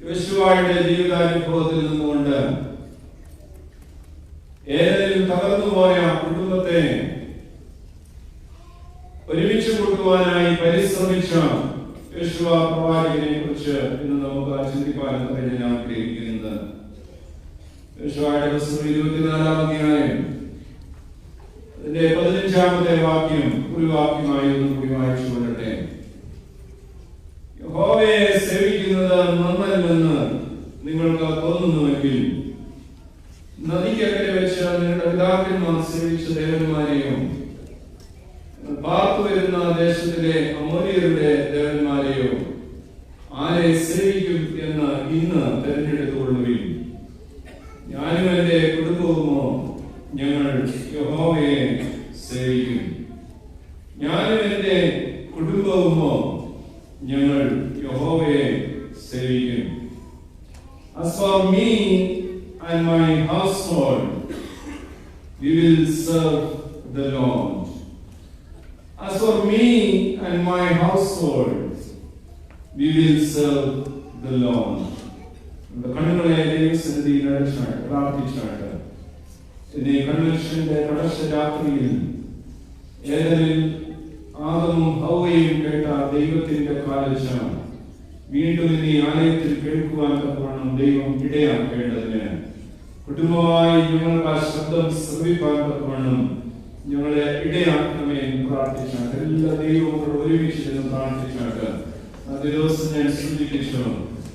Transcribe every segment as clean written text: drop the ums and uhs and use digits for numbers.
യോശുവയുടെ ജീവിതാനുഭവത്തിൽ നിന്നുകൊണ്ട് ഏതെങ്കിലും തകർന്നുപോയ കുടുംബത്തെ ഒരുമിച്ച് കൂട്ടുവാനായി പരിശ്രമിച്ച യോശുവ പ്രവാചകനെ കുറിച്ച് ഇന്ന് നമുക്ക് ചിന്തിക്കാൻ ഞാൻ ആഗ്രഹിക്കുന്നത്. യോശുവയുടെ പുസ്തകം 24-ാം അധ്യായം അതിന്റെ 15-ാമത്തെ വാക്യം ഒരു വാക്യമായി ഒന്നുകൂടി വായിച്ചു കൊള്ളട്ടെ. യഹോവയെ സേവിക്കുന്നത് നന്നല്ലെന്ന് നിങ്ങൾക്ക് തോന്നുന്നുവെങ്കിൽ നദിക്കക്കരെ വെച്ച് നിങ്ങളുടെ പിതാക്കന്മാർ സേവിച്ച ദേവന്മാരെയും പാർത്തു വരുന്ന ദേശത്തിലെ അമോര്യരുടെ ദേവന്മാരെയോ ആരെ സേവിക്കും എന്ന് ഇന്ന് തെരഞ്ഞെടുത്തുകൊള്ളുകയും ഞാനും എന്റെ കുടുംബവുമോ ഞങ്ങൾ യഹോവയെ സേവിക്കും. ഞാനും എന്റെ കുടുംബവുമോ ഞങ്ങൾ യഹോവയെ സേവിക്കും. As for me and my household, we will serve the Lord. As for me and my household, we will serve the Lord. കണ്ണുകളെ ദൈവസന്നിധിയിൽ അടച്ചാട്ട് പ്രാർത്ഥിച്ചാട്ട് ഈ കൺവെൻഷന്റെ കടശ രാത്രിയിൽ ഏതെങ്കിലും ആദമും ഹവ്വയും കേട്ട ദൈവത്തിന്റെ കാലശ വീണ്ടും ഈ ആലയത്തിൽ കേൾക്കുവാൻ തക്കവണ്ണം ദൈവം ഇടയാക്കേണ്ടതിന് കുടുംബമായി ഞങ്ങൾക്ക് ആ ശബ്ദം ശ്രവിപ്പാൻ തക്കവണ്ണം ഞങ്ങളെ ഇടയാക്കണമേ എന്ന് പ്രാർത്ഥിച്ചാട്ട് എല്ലാ ദൈവങ്ങളും ഒരുമിച്ച് നിന്ന് പ്രാർത്ഥിച്ചാട്ട് ആ ദിവസം ഞാൻ സൂചിപ്പിച്ചു.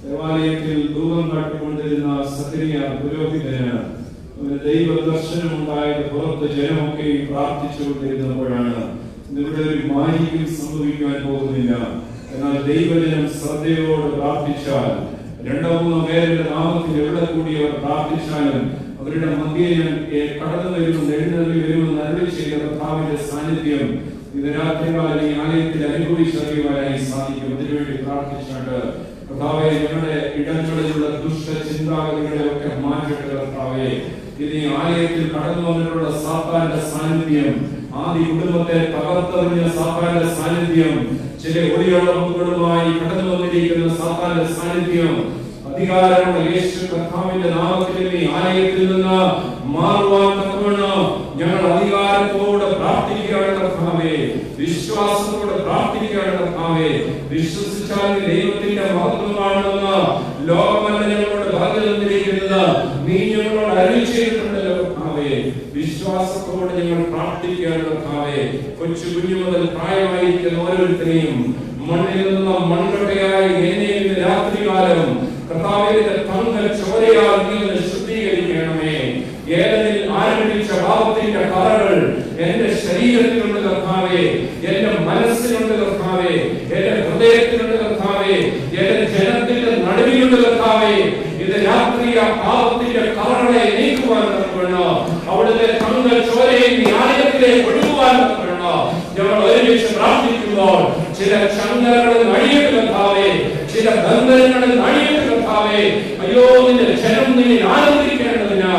ദേവാലയത്തിൽ ധൂപം കാട്ടിക്കൊണ്ടിരുന്ന സഖരിയ പുരോഹിതന് ഒരു ദൈവ ദർശനം ഉണ്ടായത് പുറത്ത് ജനമൊക്കെ പ്രാർത്ഥിച്ചുകൊണ്ടിരുന്നപ്പോഴാണ്. ഇവിടെ ഒരു മാലിന്യം സംഭവിക്കാൻ പോകുന്നില്ല. എന്നാൽ ദൈവജനം ശ്രദ്ധയോട് പ്രാർത്ഥിച്ചാൽ 2-3 പേരുടെ നാമത്തിൽ എവിടെ കൂടി അവർ പ്രാർത്ഥിച്ചാലും അവരുടെ മധ്യേ കടന്നു വരുമെന്ന് എഴുന്നള്ളി വരുമെന്ന് അരുളി ചെയ്ത കർത്താവിന്റെ സാന്നിധ്യം ഇത് രാത്രികാലം ഈ ആലയത്തിൽ അനുഭവിച്ചറിയുവാനായി സാധിക്കും. അതിനുവേണ്ടി പ്രാർത്ഥിച്ചാട്ട് കർത്താവെ ഞങ്ങളുടെ ഇടങ്ങളിലുള്ള ദുഷ്ട ചിന്താഗതികളെ ഒക്കെ മാറ്റട്ടെ. കർത്താവെ ഇത് ഈ ആലയത്തിൽ കടന്നു വന്നിട്ടുള്ള സാത്താന്റെ സാന്നിധ്യം, ആദ്യ കുടുംബത്തെ തകർത്തെറിഞ്ഞ സാത്താന്റെ സാന്നിധ്യം, ചില ഒളിയളവുകളുമായി കടന്നു വന്നിരിക്കുന്ന സാത്താന്റെ സാന്നിധ്യം അധികാരമുള്ള യേശു കർത്താവിന്റെ നാമത്തിൽ ഈ ആലയത്തിൽ നിന്ന് മാറുവാൻ തക്കവണ്ണം ഞങ്ങൾ അധികാരത്തോടെ പ്രാർത്ഥിക്കുകയാണ് കർത്താവേ. വിശ്വാസത്തോടെ പ്രാർത്ഥിക്കുകയാണ് കർത്താവേ. വിശ്വസിച്ചാൽ ദൈവത്തിന്റെ മഹത്വം കാണുമെന്ന് ലോകമല്ല ഞങ്ങളോട് പറഞ്ഞു തന്നിരിക്കുന്നത് നീ ഞങ്ങളോട് അരുളി ചെയ്തിട്ടുണ്ടല്ലോ കർത്താവേ. വിശ്വാസത്തോടെ ഞങ്ങൾ പ്രാർത്ഥിക്കുകയാണ് കർത്താവേ. കൊച്ചു കുഞ്ഞു മുതൽ പ്രായമായിരിക്കുന്ന ഓരോരുത്തരെയും മണ്ണിൽ നിന്ന് മൺകട്ടയായി എന്നെയും രാത്രികാലം കർത്താവിന്റെ തങ്ങൾ ചോരയാൽ നീ ശുദ്ധീകരിക്കണമേ. ഏതെങ്കിലും ആരംഭിച്ച പാപത്തിന്റെ കറകൾ എന്റെ ശരീരത്തിലുണ്ട് കർത്താവേ, എന്റെ മനസ്സിലുണ്ട് കർത്താവേ, എന്റെ ഹൃദയത്തിലുണ്ട് കർത്താവേ, എന്റെ ജനത്തിന്റെ നടുവിലുണ്ട് കർത്താവേ. ഇത് രാത്രി ആ പാപത്തിന്റെ കറകളെ നീക്കുവാൻ തക്കവണ്ണം അവിടുത്തെ തങ്ങൾ ചോരയെ ഈ ആലയത്തിലേക്ക് ഒഴുകുവാൻ തക്കവണ്ണം ഞങ്ങൾ ഒരുമിച്ച് പ്രാർത്ഥിക്കുമ്പോൾ ചില ചങ്ങലകളിൽ അഴിയട്ട് കർത്താവേ, ചില ബന്ധനങ്ങളിൽ അഴിയട്ട് കർത്താവേ. അയ്യോ നിന്റെ ജനം നിന്നെ ആനന്ദിക്കേണ്ടതിന്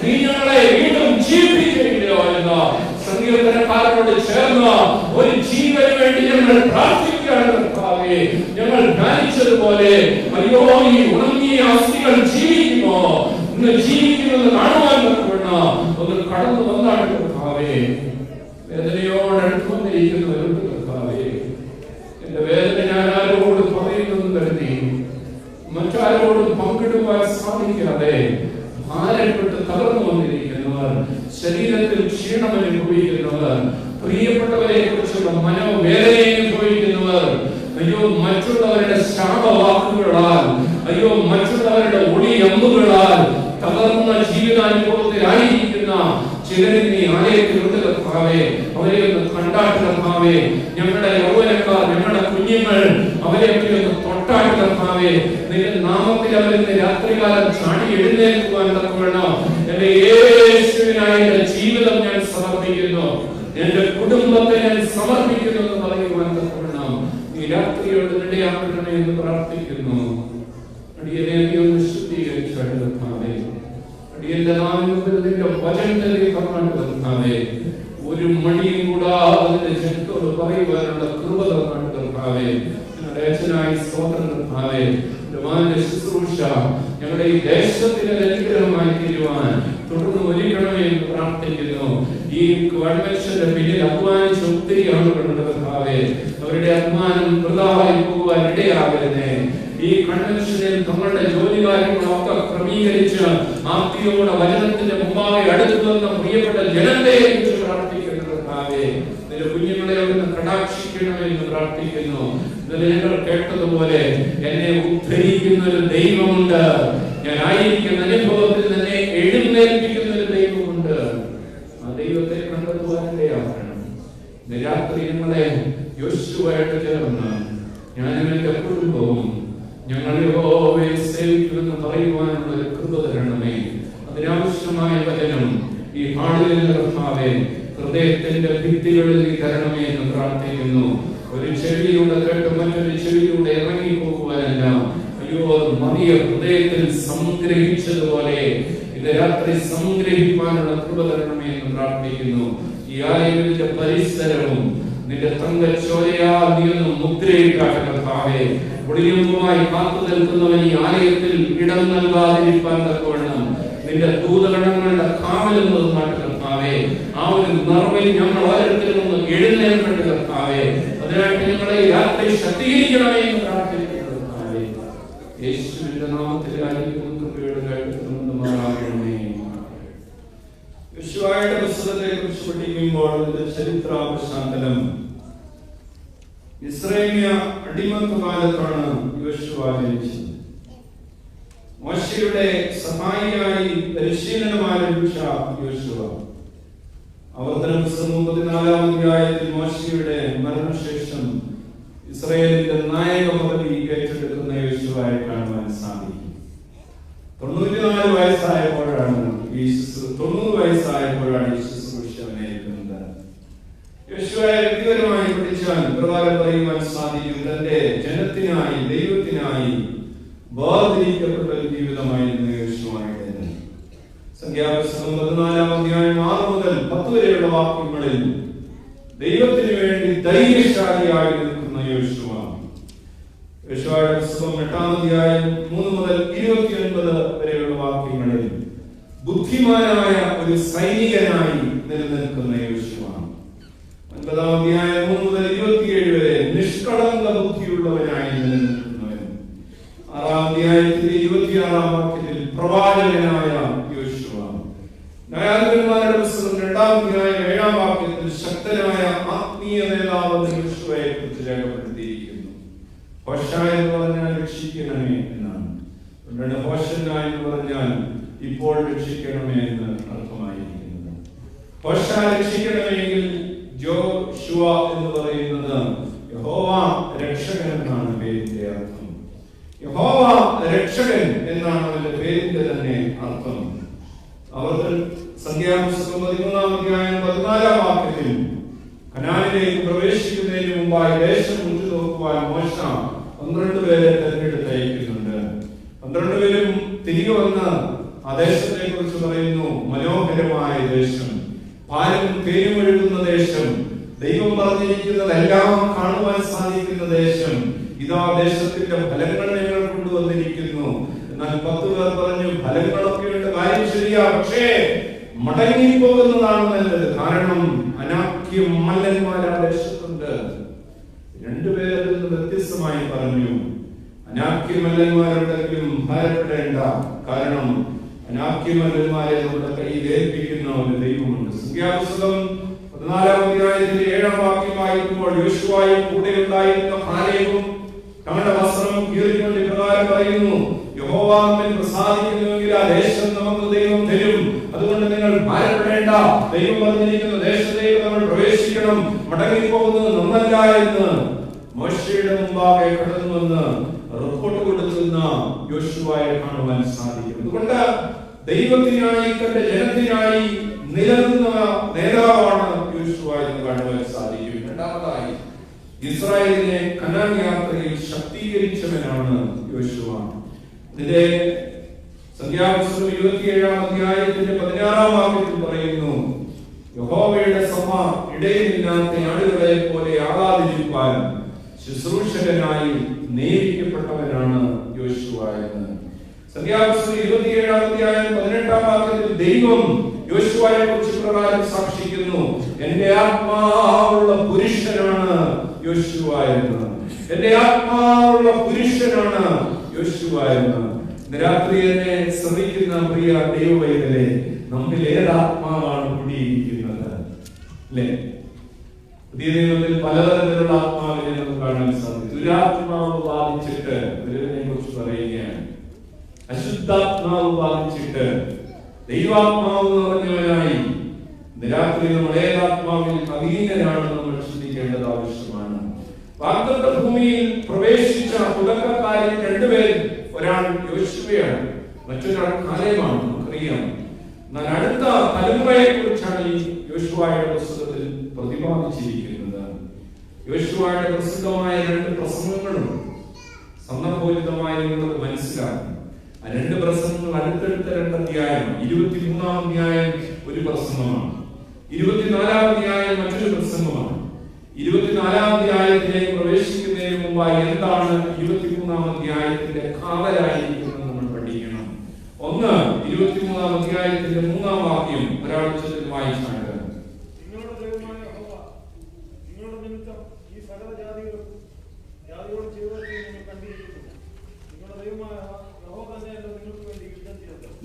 നീ ഞങ്ങളെ വീണ്ടും ജീവിപ്പിക്കുകയോ എന്ന് സങ്കീർത്തനക്കാരനോട് ചേർന്ന് ഒരു ജീവന് വേണ്ടി ഞങ്ങൾ പ്രാർത്ഥിക്കുകയാണ് കർത്താവേ. ഞങ്ങൾ ധ്യാനിച്ചതുപോലെ അയ്യോ ഈ ഉണങ്ങിയ അസ്ഥികൾ ജീവിക്കുമോ, ഇന്ന് ജീവിക്കുന്നത് കാണുവാൻ തക്കവണ്ണം ഒന്ന് കടന്നു വന്നാണ് കർത്താവേ. വേദനയോട് അടുത്തുവന്നിരിക്കുന്നവരുണ്ട് കർത്താവേ. എന്റെ വേദന ഞാൻ ആരോട് പറയുന്നു കരുതി മറ്റാരോടും പങ്കിടുവാൻ സാധിക്കാതെ ഭാരപ്പെട്ട് തകർന്നു വന്നിരിക്കുന്നവർ, ശരീരത്തിൽ ക്ഷീണം അനുഭവിക്കുന്നവർ, പ്രിയപ്പെട്ടവരെ കുറിച്ചുള്ള മനോവേദന അനുഭവിക്കുന്നവർ, അയ്യോ മറ്റുള്ളവരുടെ ശാപവാക്കുകളാൽ, അയ്യോ മറ്റുള്ളവരുടെ ഒളിയമ്പുകളാൽ തകർന്ന ജീവിതാനുഭവത്തിലായിരിക്കുന്ന ചിലരിൽ നീ ആലയത്തിലുണ്ട് കർത്താവേ. അവരെ ഒന്ന് കണ്ടാട്ട് കർത്താവേ. ഞങ്ങളുടെ യൗവനക്കാർ, ഞങ്ങളുടെ കുഞ്ഞുങ്ങൾ അവരെയൊക്കെ ഒന്ന് തൊട്ടാട്ട് കർത്താവേ. നിന്റെ നാമത്തിൽ അവരിന്ന് രാത്രികാലം ചാടി എഴുന്നേൽക്കുവാൻ തക്കവണ്ണം എന്റെ യേശുവിനായി എന്റെ ജീവിതം ഞാൻ സമർപ്പിക്കുന്നു, എന്റെ കുടുംബത്തെ ഞാൻ സമർപ്പിക്കുന്നു എന്ന് പറയുവാൻ തക്കവണ്ണം ഈ രാത്രിയോട് ഇടയാക്കണമേ എന്ന് പ്രാർത്ഥിക്കുന്നു. അടിയനെ ഒന്ന് ശുദ്ധീകരിച്ചാട്ട് കർത്താവേ. അടിയന്റെ നാമത്തിന്റെ വചനത്തെ കർത്താവേ ഒരു മണിയും കൂടാതെ ജനത്തോട് പറയുവാനുള്ള കൃപ കർത്താവേ. രചനായി സ്തോത്രം കർത്താവേ. ശുശ്രൂഷ ഞങ്ങളുടെ ഈ ദേശത്തിന് അനുഗ്രഹമായി തീരുവാൻ തുടർന്ന് ഒരുക്കണമേ എന്ന് പ്രാർത്ഥിക്കുന്നു. ഈ കൺവെൻഷന്റെ പിന്നിൽ അധ്വാനിച്ച ഒത്തിരി ആളുകളുണ്ട് കർത്താവേ. അവരുടെ അധ്വാനം വൃഥാവായി പോകുവാൻ ഇടയാകരുതേ. ഈ കൺവെൻഷനിൽ തങ്ങളുടെ ജോലി കാര്യങ്ങളൊക്കെ ക്രമീകരിച്ച് ആർത്തിയോടെ വചനത്തിന്റെ മുമ്പാകെ അടുത്തു വന്ന പ്രിയപ്പെട്ട ജനത്തെ കുറിച്ച് പ്രാർത്ഥിക്കുന്നു കർത്താവേ. നിന്റെ കുഞ്ഞുങ്ങളെ അവിടുന്ന് കടാക്ഷിക്കണമെന്ന് പ്രാർത്ഥിക്കുന്നു. നിങ്ങൾ കേട്ടതുപോലെ എന്നെ ഉദ്ധരിക്കുന്ന ഒരു ദൈവമുണ്ട്. ഞാൻ ആയിരിക്കുന്ന അനുഭവത്തിൽ തന്നെ എഴുന്നേൽപ്പിക്കുന്ന ഒരു ദൈവമുണ്ട്. ആ ദൈവത്തെ കണ്ടെത്തുവാനിടയാക്കണം. ഇന്ന് രാത്രി നിങ്ങളെ യോശുവയായിട്ട് ചേർന്ന് ഞാനും എന്റെ കുടുംബവും ഞങ്ങൾ യഹോവയെ സേവിക്കുമെന്ന് പറയുവാനുള്ള ഒരു കൃപ തരണമേ. അതിനാവശ്യമായ വചനം ഈ ഹാളിൽ കർത്താവേ ഹൃദയത്തിന്റെ ഭിത്തികളിൽ തരണമേ എന്ന് പ്രാർത്ഥിക്കുന്നു. ഒരു ചെവിയിലൂടെ കേട്ട് മറ്റൊരു ചെവിയിലൂടെ ഇറങ്ങി പോകുവാനല്ല, അയ്യോ മതിയ ഹൃദയത്തിൽ സംഗ്രഹിച്ചതുപോലെ ഇത് രാത്രി സംഗ്രഹിക്കാനുള്ള കൃപ തരണമേ എന്ന് പ്രാർത്ഥിക്കുന്നു. ഈ ആലയത്തിന്റെ പരിസരവും നിന്റെ തങ്കച്ചോരയാൽ നീ ഒന്ന് മുദ്രയിട്ടാട്ടെ കർത്താവേ. ഒളിയുമായി കാത്തു നിൽക്കുന്നവൻ ഈ ആലയത്തിൽ ഇടം നൽകാതിരിക്കാൻ തക്കവണ്ണം നിന്റെ ദൂതഗണങ്ങളുടെ കാവലിൽ നിന്നാട്ട് കർത്താവേ. ആ ഒരു നിറവിൽ ഞങ്ങൾ ഓരോരുത്തരും ഒന്ന് എഴുന്നേൽക്കേണ്ട കർത്താവേ. അതിനായിട്ട് ഞങ്ങളെ രാത്രി ശക്തീകരിക്കണമേ എന്ന് പ്രാർത്ഥിക്കുന്നു കർത്താവേ. യേശുവിന്റെ നാമത്തിലായിരിക്കും കൃപയുടെ കാരണമേ. യോശുവയുടെ പുസ്തകത്തെ കുറിച്ച് പഠിക്കുമ്പോൾ അതിന്റെ ചരിത്ര പശ്ചാത്തലം ഇസ്രായേലിയ അടിമത്ത കാലത്താണ് യോശുവ ജനിച്ചത്. മോശയുടെ സഹായിയായി പരിശീലനം ആരംഭിച്ച യോശുവ ആവർത്തന പുസ്തകം 14-ാം അധ്യായത്തിൽ മോശയുടെ മരണശേഷം ഇസ്രായേലിന്റെ നായക പദവി ഏറ്റെടുക്കുന്ന യോശുവയെ കാണുവാൻ സാധിക്കും. 94 വയസ്സായപ്പോഴാണ് 90 വയസ്സായപ്പോഴാണ് ഈ ശുശ്രൂഷ നേരിടുന്നത്. യോശുവയെ വ്യക്തിപരമായി പഠിച്ചാൽ പ്രകാരം പറയുവാൻ സാധിക്കും, തന്റെ ജനത്തിനായി ദൈവത്തിനായി വേർതിരിക്കപ്പെട്ട ഒരു ജീവിതമായിരുന്നു യോശുവയുടെ. സംഖ്യാപുസ്തകം 14-ാം അധ്യായം 6 മുതൽ 10 വരെയുള്ള വാക്യങ്ങളിൽ ദൈവത്തിന് വേണ്ടി ധൈര്യശാലിയായി നിൽക്കുന്ന യോശുവ. യോശുവയുടെ പുസ്തകം 8-ാം അധ്യായം 3 മുതൽ 29 വരെയുള്ള വാക്യങ്ങളിൽ ബുദ്ധിമാനായ ഒരു സൈനികനായി നിലനിൽക്കുന്ന യോശുവ. 9-ാം അധ്യായം 3 മുതൽ 27 വരെ നിഷ്കളങ്ക ബുദ്ധിയുള്ളവനായി നിലനിൽക്കുന്നവൻ. 6-ാം അധ്യായത്തിലെ 26-ാം വാക്യത്തിൽ പ്രവാചകനായ യോശുവ. ന്യായാധിപന്മാരുടെ പുസ്തകം 2-ാം അധ്യായം 7-ാം വാക്യത്തിൽ ശക്തനായ ആത്മീയ നേതാവ് യോശുവയെ കുറിച്ച് രേഖപ്പെടുത്തിയിരിക്കുന്നു. ഹോശായ എന്ന് പറഞ്ഞാൽ രക്ഷിക്കണമേ എന്നാണ്. അതുകൊണ്ടാണ് ഹോശന്ന എന്ന് പറഞ്ഞാൽ ഇപ്പോൾ രക്ഷിക്കണമേ എന്ന് അർത്ഥമായിരിക്കുന്നത്. ഹോശ രക്ഷിക്കണമെങ്കിൽ ജോഷുവ എന്ന് പറയുന്നത് യഹോവ രക്ഷകൻ എന്നാണ് പേരിന്റെ അർത്ഥം. യഹോവ രക്ഷകൻ എന്നാണ് അവന്റെ പേരിന്റെ തന്നെ അർത്ഥം. അവർ സംഖ്യാപുസ്തകം 13-ാം അധ്യായം 14-ാം വാക്യത്തിൽ കനാനിലേക്ക് പ്രവേശിക്കുന്നതിന് മുമ്പായി ദേശം ഉറ്റുനോക്കുവാൻ മോശ 12 പേരെ തെരഞ്ഞെടുത്തയക്കുന്നുണ്ട്. 12 പേരും തിരികെ വന്ന് ആ ദേശത്തെ കുറിച്ച് പറയുന്നു, മനോഹരമായ ദേശം, പാലും തേനും ഒഴുകുന്ന ദേശം, ദൈവം പറഞ്ഞിരിക്കുന്നതെല്ലാം കാണുവാൻ സാധിക്കുന്ന ദേശം, ഇതാ ദേശത്തിന്റെ ഫലങ്ങൾ ഞങ്ങൾ കൊണ്ടുവന്നിരിക്കുന്നു. എന്നാൽ 10 പേർ പറഞ്ഞു, ഫലങ്ങളൊക്കെയുണ്ട്, കാര്യം ശരിയാ, പക്ഷേ മടങ്ങിപ്പോകുന്നതാണ് നല്ലത്, കാരണം അനാഖ്യ മല്ലന്മാർ ആ ദേശത്തുണ്ട്. 2 പേർ അതിൽ നിന്ന് വ്യത്യസ്തമായി പറഞ്ഞു, അനാഖ്യ മല്ലന്മാരുണ്ടെങ്കിലും ഭയപ്പെടേണ്ട, കാരണം അനാഖ്യ മല്ലന്മാരെ നമ്മുടെ കയ്യിൽ ഏൽപ്പിക്കുന്ന ഒരു ദൈവമുണ്ട്. സംഖ്യാപുസ്തകം 14-ാം അധ്യായത്തിന്റെ 7-ാം വാക്യം വായിക്കുമ്പോൾ യോശുവയും കൂടെ ഉണ്ടായിരുന്ന കാലേബും തങ്ങളുടെ വസ്ത്രം കീറിക്കൊണ്ട് ഇപ്രകാരം പറയുന്നു, യഹോവ നമ്മിൽ പ്രസാദിക്കുന്നുവെങ്കിൽ ആ ദേശം നമുക്ക് ദൈവം തരും. അതുകൊണ്ട് നിങ്ങൾ ഭയപ്പെടേണ്ട, ദൈവം പറഞ്ഞിരിക്കുന്ന ദേശത്തേക്ക് നമ്മൾ പ്രവേശിക്കണം, മടങ്ങിപ്പോകുന്നത് നന്നല്ല എന്ന് മോശയുടെ മുമ്പാകെ കടന്നുവന്ന് റിപ്പോർട്ട് കൊടുക്കുന്ന യോശുവയെ കാണുവാൻ സാധിക്കും. അതുകൊണ്ട് ദൈവത്തിനായി തന്റെ ജനത്തിനായി നിലനിന്ന നേതാവാണ് യോശുവ എന്ന് കാണുവാൻ സാധിക്കും. രണ്ടാമതായി ഇസ്രായേലിനെ കനാൻ യാത്രയിൽ ശക്തീകരിച്ചവനാണ് യോശുവ. ഇതിന്റെ സംഖ്യാപുസ്തകം 27-ാം അധ്യായത്തിന്റെ 16-ാം വാക്യത്തിൽ പറയുന്നു, യഹോവയുടെ സഭ ഇടയിലില്ലാത്ത ആടുകളെ പോലെ ആകാതിരിക്കാൻ ശുശ്രൂഷകനായി നിയമിക്കപ്പെട്ടവനാണ് യോശുവ എന്ന്. സംഖ്യാപുസ്തകം 27-ാം അധ്യായം 18-ാം വാക്യത്തിൽ ദൈവം യോശുവയെ കുറിച്ച് പ്രകാരം സാക്ഷിക്കുന്നു, എന്റെ ആത്മാവുള്ള പുരുഷനാണ് യോശുവ എന്ന്. എന്റെ ആത്മാവുള്ള പുരുഷനാണ് യോശുവ എന്ന്. രാത്രി എന്നെ ശ്രമിക്കുന്ന പ്രിയ ദൈവവൈതലേ, നമ്മിൽ ഏതാത്മാവാണ് കൂടിയിരിക്കുന്നത്? അല്ലേ? പുതിയ നിയമത്തിൽ പലതരത്തിലുള്ള ആത്മാവിനെ നമുക്ക് കാണാൻ സാധിക്കും. ദുരാത്മാവ് ബാധിച്ചിട്ട് ഇതിനെ കുറിച്ച് പറയുകയാണ്. അശുദ്ധാത്മാവ് ബാധിച്ചിട്ട് ദൈവാത്മാവ് നിറഞ്ഞവനായി രാത്രി നമ്മൾ ഏതാത്മാവിൽ അധീനരാണെന്ന് നമ്മൾ ചിന്തിക്കേണ്ടത് ആവശ്യമാണ്. വാഗ്ദത്ത ഭൂമിയിൽ പ്രവേശിച്ച തുടക്കക്കാരിൽ രണ്ടുപേരും, ഒരാൾ യോശുവയാണ്, മറ്റൊരാൾ കാലേബാണ്. നമുക്കറിയാം. എന്നാൽ അടുത്ത തലമുറയെ കുറിച്ചാണ് ഈ യോശുവയുടെ പുസ്തകത്തിൽ പ്രതിപാദിച്ചിരിക്കുന്നത്. യോശുവയുടെ പ്രസിദ്ധമായ 2 പ്രസംഗങ്ങളും സന്ദർഭോചിതമായി നിങ്ങളത് മനസ്സിലാക്കും. ആ 2 പ്രസംഗങ്ങൾ അടുത്തടുത്ത 2 അധ്യായം. 23-ാം അധ്യായം ഒരു പ്രസംഗമാണ്, 24-ാം അധ്യായം മറ്റൊരു പ്രസംഗമാണ്. 24-ാം അധ്യായത്തിലേക്ക് പ്രവേശിക്കുന്നതിന് മുമ്പായി എന്താണ് 23-ാം അധ്യായത്തിന്റെ കാതലായിരിക്കുന്നത് നമ്മൾ പഠിക്കണം. ഒന്ന്, 23-ാം അധ്യായത്തിന്റെ 3-ാം വാക്യം ഒരാൾ വായിച്ചാണ്.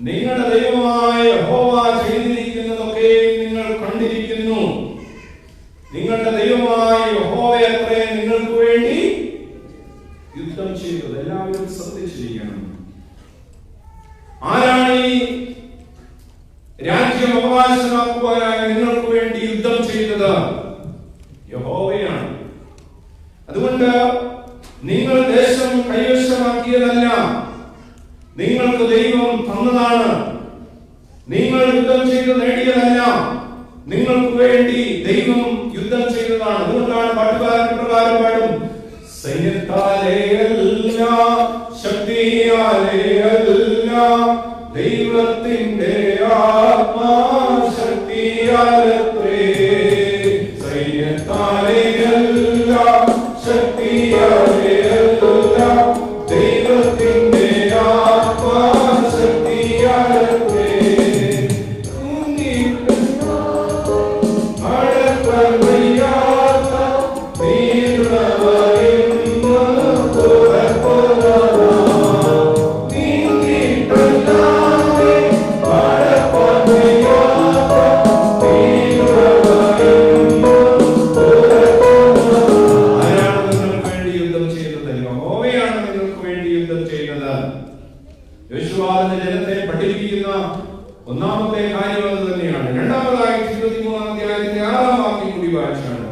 നിങ്ങളുടെ ദൈവമായ യഹോവ ചെയ്തിരിക്കുന്നതൊക്കെ നിങ്ങൾ കണ്ടിരിക്കുന്നു. നിങ്ങളുടെ ദൈവമായ യഹോവയത്രേ നിങ്ങൾക്ക് വേണ്ടി യുദ്ധം ചെയ്തത്. എല്ലാവരും ശ്രദ്ധിച്ചിരിക്കണം. ആരാണ് ഈ രാജ്യം അവകാശമാക്കുവാനായി നിങ്ങൾക്ക് വേണ്ടി യുദ്ധം ചെയ്തത്? യഹോവയാണ്. അതുകൊണ്ട് നിങ്ങൾ ദേശം കൈവശമാക്കിയതല്ല, നിങ്ങൾക്ക് ദൈവം തന്നതാണ്. നിങ്ങൾ യുദ്ധം ചെയ്ത് നേടിയതല്ല, നിങ്ങൾക്ക് വേണ്ടി ദൈവം യുദ്ധം ചെയ്തതാണ്. അതുകൊണ്ടാണ് പാട്ടുകാരൻ പ്രകാരം പാടും, സൈന്യത്താലെയല്ല ശക്തിയാലെയല്ല ദൈവത്തിന്റെ ആത്മാശക്തിയാലത്രേ. സൈന്യത്താലെയല്ല ശക്തിയാലെയല്ല ദൈവത്തിന്റെ ജനത്തെ പഠിപ്പിക്കുന്ന ഒന്നാമത്തെ കാര്യം അത് തന്നെയാണ്. രണ്ടാമതായി 23-ാം അധ്യായത്തിന്റെ 6-ാം വാക്യം കൂടി വായിച്ചാണ്.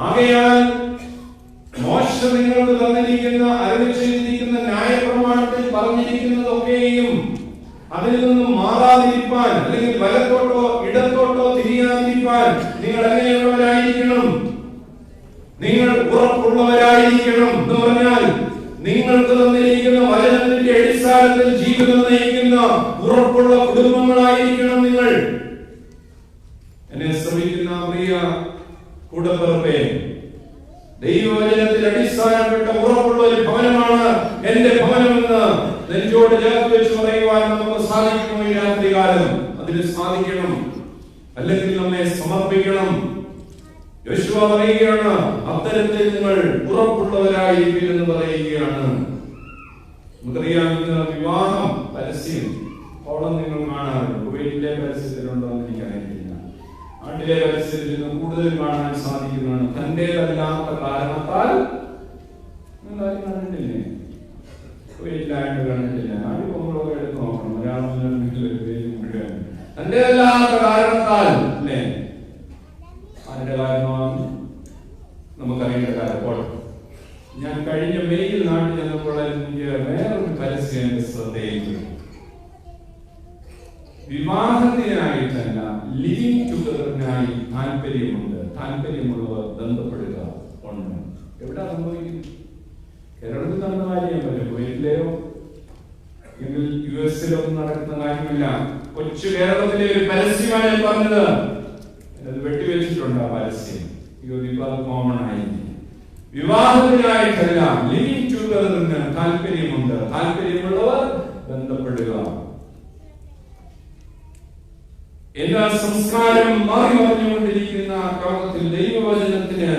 ആകയാൽ മോശ നിങ്ങൾക്ക് തന്നിരിക്കുന്ന അരുളി ചെയ്തിരിക്കുന്ന ന്യായപ്രമാണത്തിൽ പറഞ്ഞിരിക്കുന്നതൊക്കെയും അതിൽ നിന്നും മാറാതിരിപ്പാൻ, അല്ലെങ്കിൽ വലത്തോട്ടോ ഇടത്തോട്ടോ തിരിയാതിരിപ്പാൻ നിങ്ങൾ എങ്ങനെയുള്ളവരായിരിക്കണം? നിങ്ങൾ ഉറപ്പുള്ളവരായിരിക്കണം. എന്ന് പറഞ്ഞാൽ നിങ്ങൾക്ക് തന്നിരിക്കുന്ന വചനത്തിന്റെ അടിസ്ഥാനത്തിൽ ജീവിതം നയിക്കുന്ന ഉറപ്പുള്ള കുടുംബങ്ങളായിരിക്കണം നിങ്ങൾ. എന്നെ ശ്രമിക്കുന്ന പ്രിയ കൂടപ്പിറപ്പേ, ദൈവവചനത്തിൽ അടിസ്ഥാനപ്പെട്ട ഉറപ്പുള്ള ഒരു ഭവനമാണ് എന്റെ ഭവനമെന്ന് നെഞ്ചോട് ചേർത്ത് വെച്ച് പറയുവാൻ നമുക്ക് സാധിക്കുമോ? ഈ രാത്രികാലം അതിന് സാധിക്കണം. അല്ലെങ്കിൽ നമ്മെ സമർപ്പിക്കണം. യോശുവ പറയുകയാണ്, അത്തരത്തിൽ നിങ്ങൾ ഉറപ്പുള്ളവരായിരിക്കുമെന്ന് പറയുകയാണ്. നമുക്കറിയാം, വിവാഹം പരസ്യം ഓളം നിങ്ങൾ കാണാറുണ്ട്. കുവൈറ്റിലെ പരസ്യത്തിലുണ്ടോ എന്ന് എനിക്കറിയില്ല. നാട്ടിലെ പരസ്യത്തിൽ നിന്ന് കൂടുതൽ കാണാൻ സാധിക്കുന്നതാണ്. തന്റേതല്ലാത്ത കാരണത്താൽ കണ്ടില്ലേ? കുവൈറ്റിലായിട്ട് കണ്ടിട്ടില്ല. നാട്ടിൽ പോകുമ്പോഴൊക്കെ എടുത്ത് നോക്കണം. തന്റേതല്ലാത്ത കാരണത്താൽ അല്ലേ? അതിന്റെ കാരണമാണ് നമുക്കറിയേണ്ട കാര്യം. ഞാൻ കഴിഞ്ഞ മെയിൽ നാട്ടിൽ ചെന്നപ്പോൾ എനിക്ക് വേറൊരു പരസ്യം എന്റെ ശ്രദ്ധയിൽപ്പെട്ടു. വിവാഹത്തിനായിട്ടല്ല, ലിവിംഗ് ടുഗദറിനായി താല്പര്യമുള്ളവർ ബന്ധപ്പെടുക ഉണ്ട്. എവിടെ സംഭവിക്കുന്നു? കേരളത്തിൽ നടന്ന കാര്യം പറ്റും, കുവൈറ്റിലെയോ എങ്കിൽ US ഒന്നും നടക്കുന്ന കാര്യമില്ല. കൊച്ചു കേരളത്തിലെ ഒരു പരസ്യമാണ് പറഞ്ഞത്. അത് വെട്ടിവെച്ചിട്ടുണ്ട് ആ പരസ്യം. കോമൺ ആയി വിവാഹത്തിനായിട്ടല്ല, ലിവിംഗ് ടുഗദറിന് താല്പര്യമുണ്ട്. താല്പര്യമുള്ളവർ ബന്ധപ്പെടുക. എല്ലാ സംസ്കാരം മാറി മറിഞ്ഞുകൊണ്ടിരിക്കുന്ന കാലത്തിൽ ദൈവവചനത്തിന്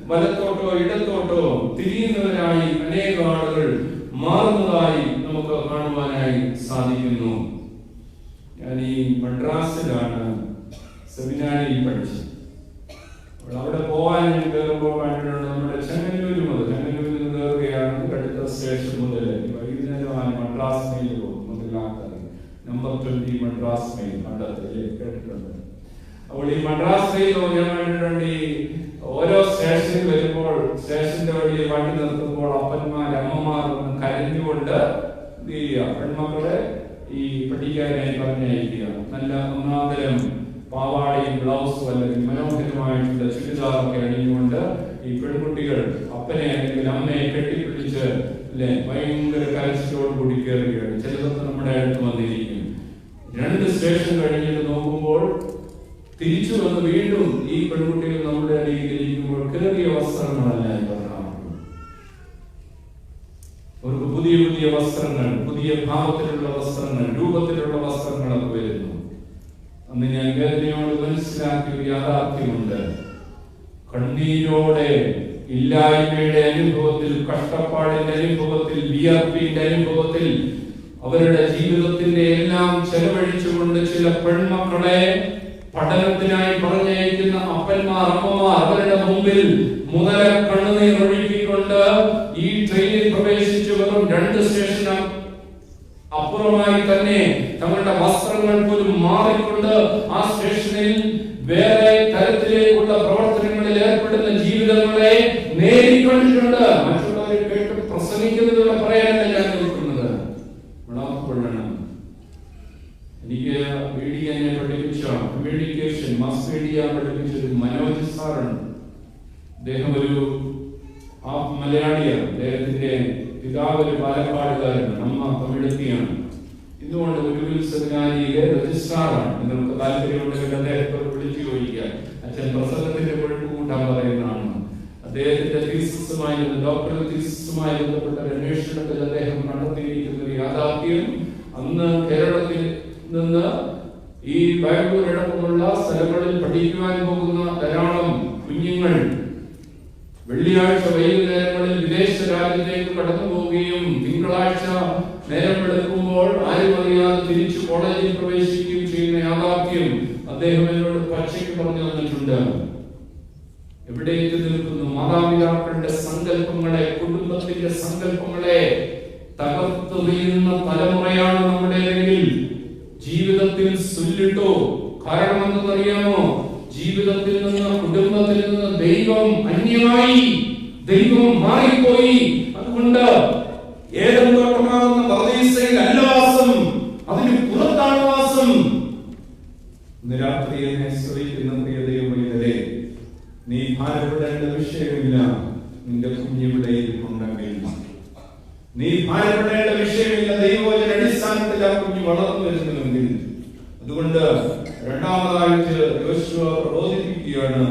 വലത്തോട്ടോ ഇടത്തോട്ടോ തിരിയുന്നവരായി അനേക ആളുകൾ മാറുന്നതായി നമുക്ക് കാണുവാനായി സാധിക്കുന്നു. ഞാൻ ഈ മദ്രാസിലാണ് സെമിനാരിയിൽ പഠിച്ചത്. അവിടെ പോകാൻ ഞാൻ കയറുമ്പോൾ കണ്ടിട്ടുണ്ട് നമ്മുടെ ചെങ്ങന്നൂര് മുതൽ, ചെങ്ങന്നൂരിൽ നിന്ന് കയറുകയാണ് അടുത്ത സ്റ്റേഷൻ മുതൽ വൈകുന്നേരമാണ് മദ്രാസ് മെയിൽ പോകും. നമ്പർ 20 മദ്രാസ് മെയിൽ കണ്ടെത്തില്ലേ, കേട്ടിട്ടുണ്ട്. അപ്പോൾ ഈ മദ്രാസ് മെയിൽ ഞാൻ കണ്ടിട്ടുണ്ട്. ഈ ഓരോ സ്റ്റേഷനിൽ വരുമ്പോൾ സ്റ്റേഷന്റെ വഴിയിൽ വണ്ടി നിർത്തുമ്പോൾ അപ്പന്മാർ അമ്മമാർ കരഞ്ഞുകൊണ്ട് എന്ത് ചെയ്യുക, പെൺമക്കളെ ഈ പഠിക്കാനായി പറഞ്ഞയക്കുക. നല്ല ഒന്നാന്തരം പാവാടയും ബ്ലൗസും അല്ലെങ്കിൽ മനോഹരമായിട്ടുള്ള ചുരിദാറൊക്കെ അണിഞ്ഞുകൊണ്ട് ഈ പെൺകുട്ടികൾ അപ്പനെ അല്ലെങ്കിൽ അമ്മയെ കെട്ടിപ്പിടിച്ച് അല്ലെ ഭയങ്കര കരച്ചിലോട് കൂടി കയറുകയാണ്. ചിലതൊക്കെ നമ്മുടെ അടുത്ത് വന്നിരിക്കും. 2 സ്റ്റേഷൻ കഴിഞ്ഞിട്ട് നോക്കുമ്പോൾ തിരിച്ചു വന്ന് വീണ്ടും ഈ പെൺകുട്ടികൾ നമ്മുടെ അടിയിലിരിക്കുമ്പോൾ കയറിയ വസ്ത്രങ്ങളല്ല അവർക്ക് പുതിയ പുതിയ വസ്ത്രങ്ങൾ, പുതിയ ഭാവത്തിലുള്ള വസ്ത്രങ്ങൾ, രൂപത്തിലുള്ള വസ്ത്രങ്ങളൊക്കെ വരുന്നു. അന്ന് ഞാൻ വേദനയോട് മനസ്സിലാക്കിയ ഒരു യാഥാർത്ഥ്യമുണ്ട്. കണ്ണീരോടെ, ഇല്ലായ്മയുടെ അനുഭവത്തിൽ, കഷ്ടപ്പാടിന്റെ അനുഭവത്തിൽ, വിയർപ്പിന്റെ അനുഭവത്തിൽ അവരുടെ ജീവിതത്തിന്റെ എല്ലാം ചെലവഴിച്ചുകൊണ്ട് ചില പെൺമക്കളെ പഠനത്തിനായി പറഞ്ഞയക്കുന്ന അപ്പന്മാർ അമ്മമാർ അവരുടെ മുമ്പിൽ മുതല കണ്ണുനീർ ഒഴുക്കിക്കൊണ്ട് ഈ ട്രെയിനിൽ പ്രവേശിച്ചു വെറും 2 സ്റ്റേഷൻ അപ്പുറമായി തന്നെ തങ്ങളുടെ വസ്ത്രങ്ങൾ പോലും മാറിക്കൊണ്ട് ആ സ്റ്റേഷനിൽ വേറെ തരത്തിലേക്കുള്ള പ്രവർത്തനങ്ങളിൽ ഏർപ്പെടുന്ന ജീവിതങ്ങളെ നേരിക്കൊണ്ടിട്ടുണ്ട്. മറ്റുള്ളവരെ കേട്ട് പ്രസംഗിക്കുന്നതിലൂടെ പറയാനല്ല ഞാൻ നിൽക്കുന്നത്. എനിക്ക് മീഡിയ എന്നെ പഠിപ്പിച്ച കമ്മ്യൂണിക്കേഷൻ മാസ് മീഡിയ പഠിപ്പിച്ചൊരു മനോജ് സാറാണ്. അദ്ദേഹം ഒരു മലയാളിയാണ്. അദ്ദേഹത്തിന്റെ പിതാവ് ഒരു പാലക്കാടുകാരനാണ്, അമ്മ തമിഴത്തിയാണ്. ഇന്നുകൊണ്ട് ഒരു സെമിനാരിയിലെ രജിസ്ട്രാറാണ്. നിങ്ങൾക്ക് താല്പര്യമുണ്ടെങ്കിൽ അദ്ദേഹത്തെ വിളിച്ചു ചോദിക്കുക. അച്ഛൻ പ്രസംഗത്തിന്റെ കൊഴുപ്പ് കൂട്ടാൻ പറയുന്നതാണ്. അദ്ദേഹത്തിന്റെ തീസിസുമായി, ഡോക്ടറൽ തീസിസുമായി ബന്ധപ്പെട്ട അന്വേഷണത്തിൽ അദ്ദേഹം കണ്ടെത്തിയിരിക്കുന്ന ഒരു യാഥാർത്ഥ്യം, അന്ന് കേരളത്തിൽ നിന്ന് ഈ ബാംഗ്ലൂർ അടക്കമുള്ള സ്ഥലങ്ങളിൽ പഠിക്കുവാൻ പോകുന്ന ധാരാളം കുഞ്ഞുങ്ങൾ വെള്ളിയാഴ്ച വൈകുന്നേരങ്ങളിൽ വിദേശ രാജ്യത്തേക്ക് കടന്നു പോവുകയും തിങ്കളാഴ്ച നേരം വെളുക്കുമ്പോൾ ആരും അറിയാതെ തിരിച്ചു കോളേജിൽ പ്രവേശിക്കുകയും ചെയ്യുന്ന യാഥാർത്ഥ്യം അദ്ദേഹം എന്നോട് പച്ചയ്ക്ക് പറഞ്ഞു തന്നിട്ടുണ്ട്. എവിടേക്ക് നിൽക്കുന്നു? മാതാപിതാക്കളുടെ സങ്കല്പങ്ങളെ, കുടുംബത്തിന്റെ സങ്കല്പങ്ങളെ തകർത്തെറിയുന്ന തലമുറയാണ് നമ്മുടേതെങ്കിൽ ജീവിതത്തിൽ സുല്ലിട്ടോ. കാരണം എന്തെന്നറിയാമോ? ജീവിതത്തിൽ നിന്ന്, കുടുംബത്തിൽ നിന്ന് ദൈവം അന്യമായി, ദൈവം മാറിപ്പോയി. അതുകൊണ്ട് ഏതൻ തോട്ടമാകുന്ന പർദീസയിൽ അല്ല വാസം, അതിന് പുറത്താണ് വാസം. ഇന്ന് രാത്രി എന്നെ ശ്രവിക്കുന്ന പ്രിയ ദൈവമേ, നീ ഭാരപ്പെടേണ്ട വിഷയമില്ല. നിന്റെ കുഞ്ഞിവിടെ ഇരിപ്പുണ്ടെങ്കിൽ നീ ഭാരപ്പെടേണ്ട വിഷയമില്ല. ദൈവവചന അടിസ്ഥാനത്തിൽ ആ കുഞ്ഞ് വളർന്നു വരുന്നുവെങ്കിൽ. അതുകൊണ്ട് രണ്ടാമതായിട്ട് യോശുവ പ്രബോധിപ്പിക്കുകയാണ്,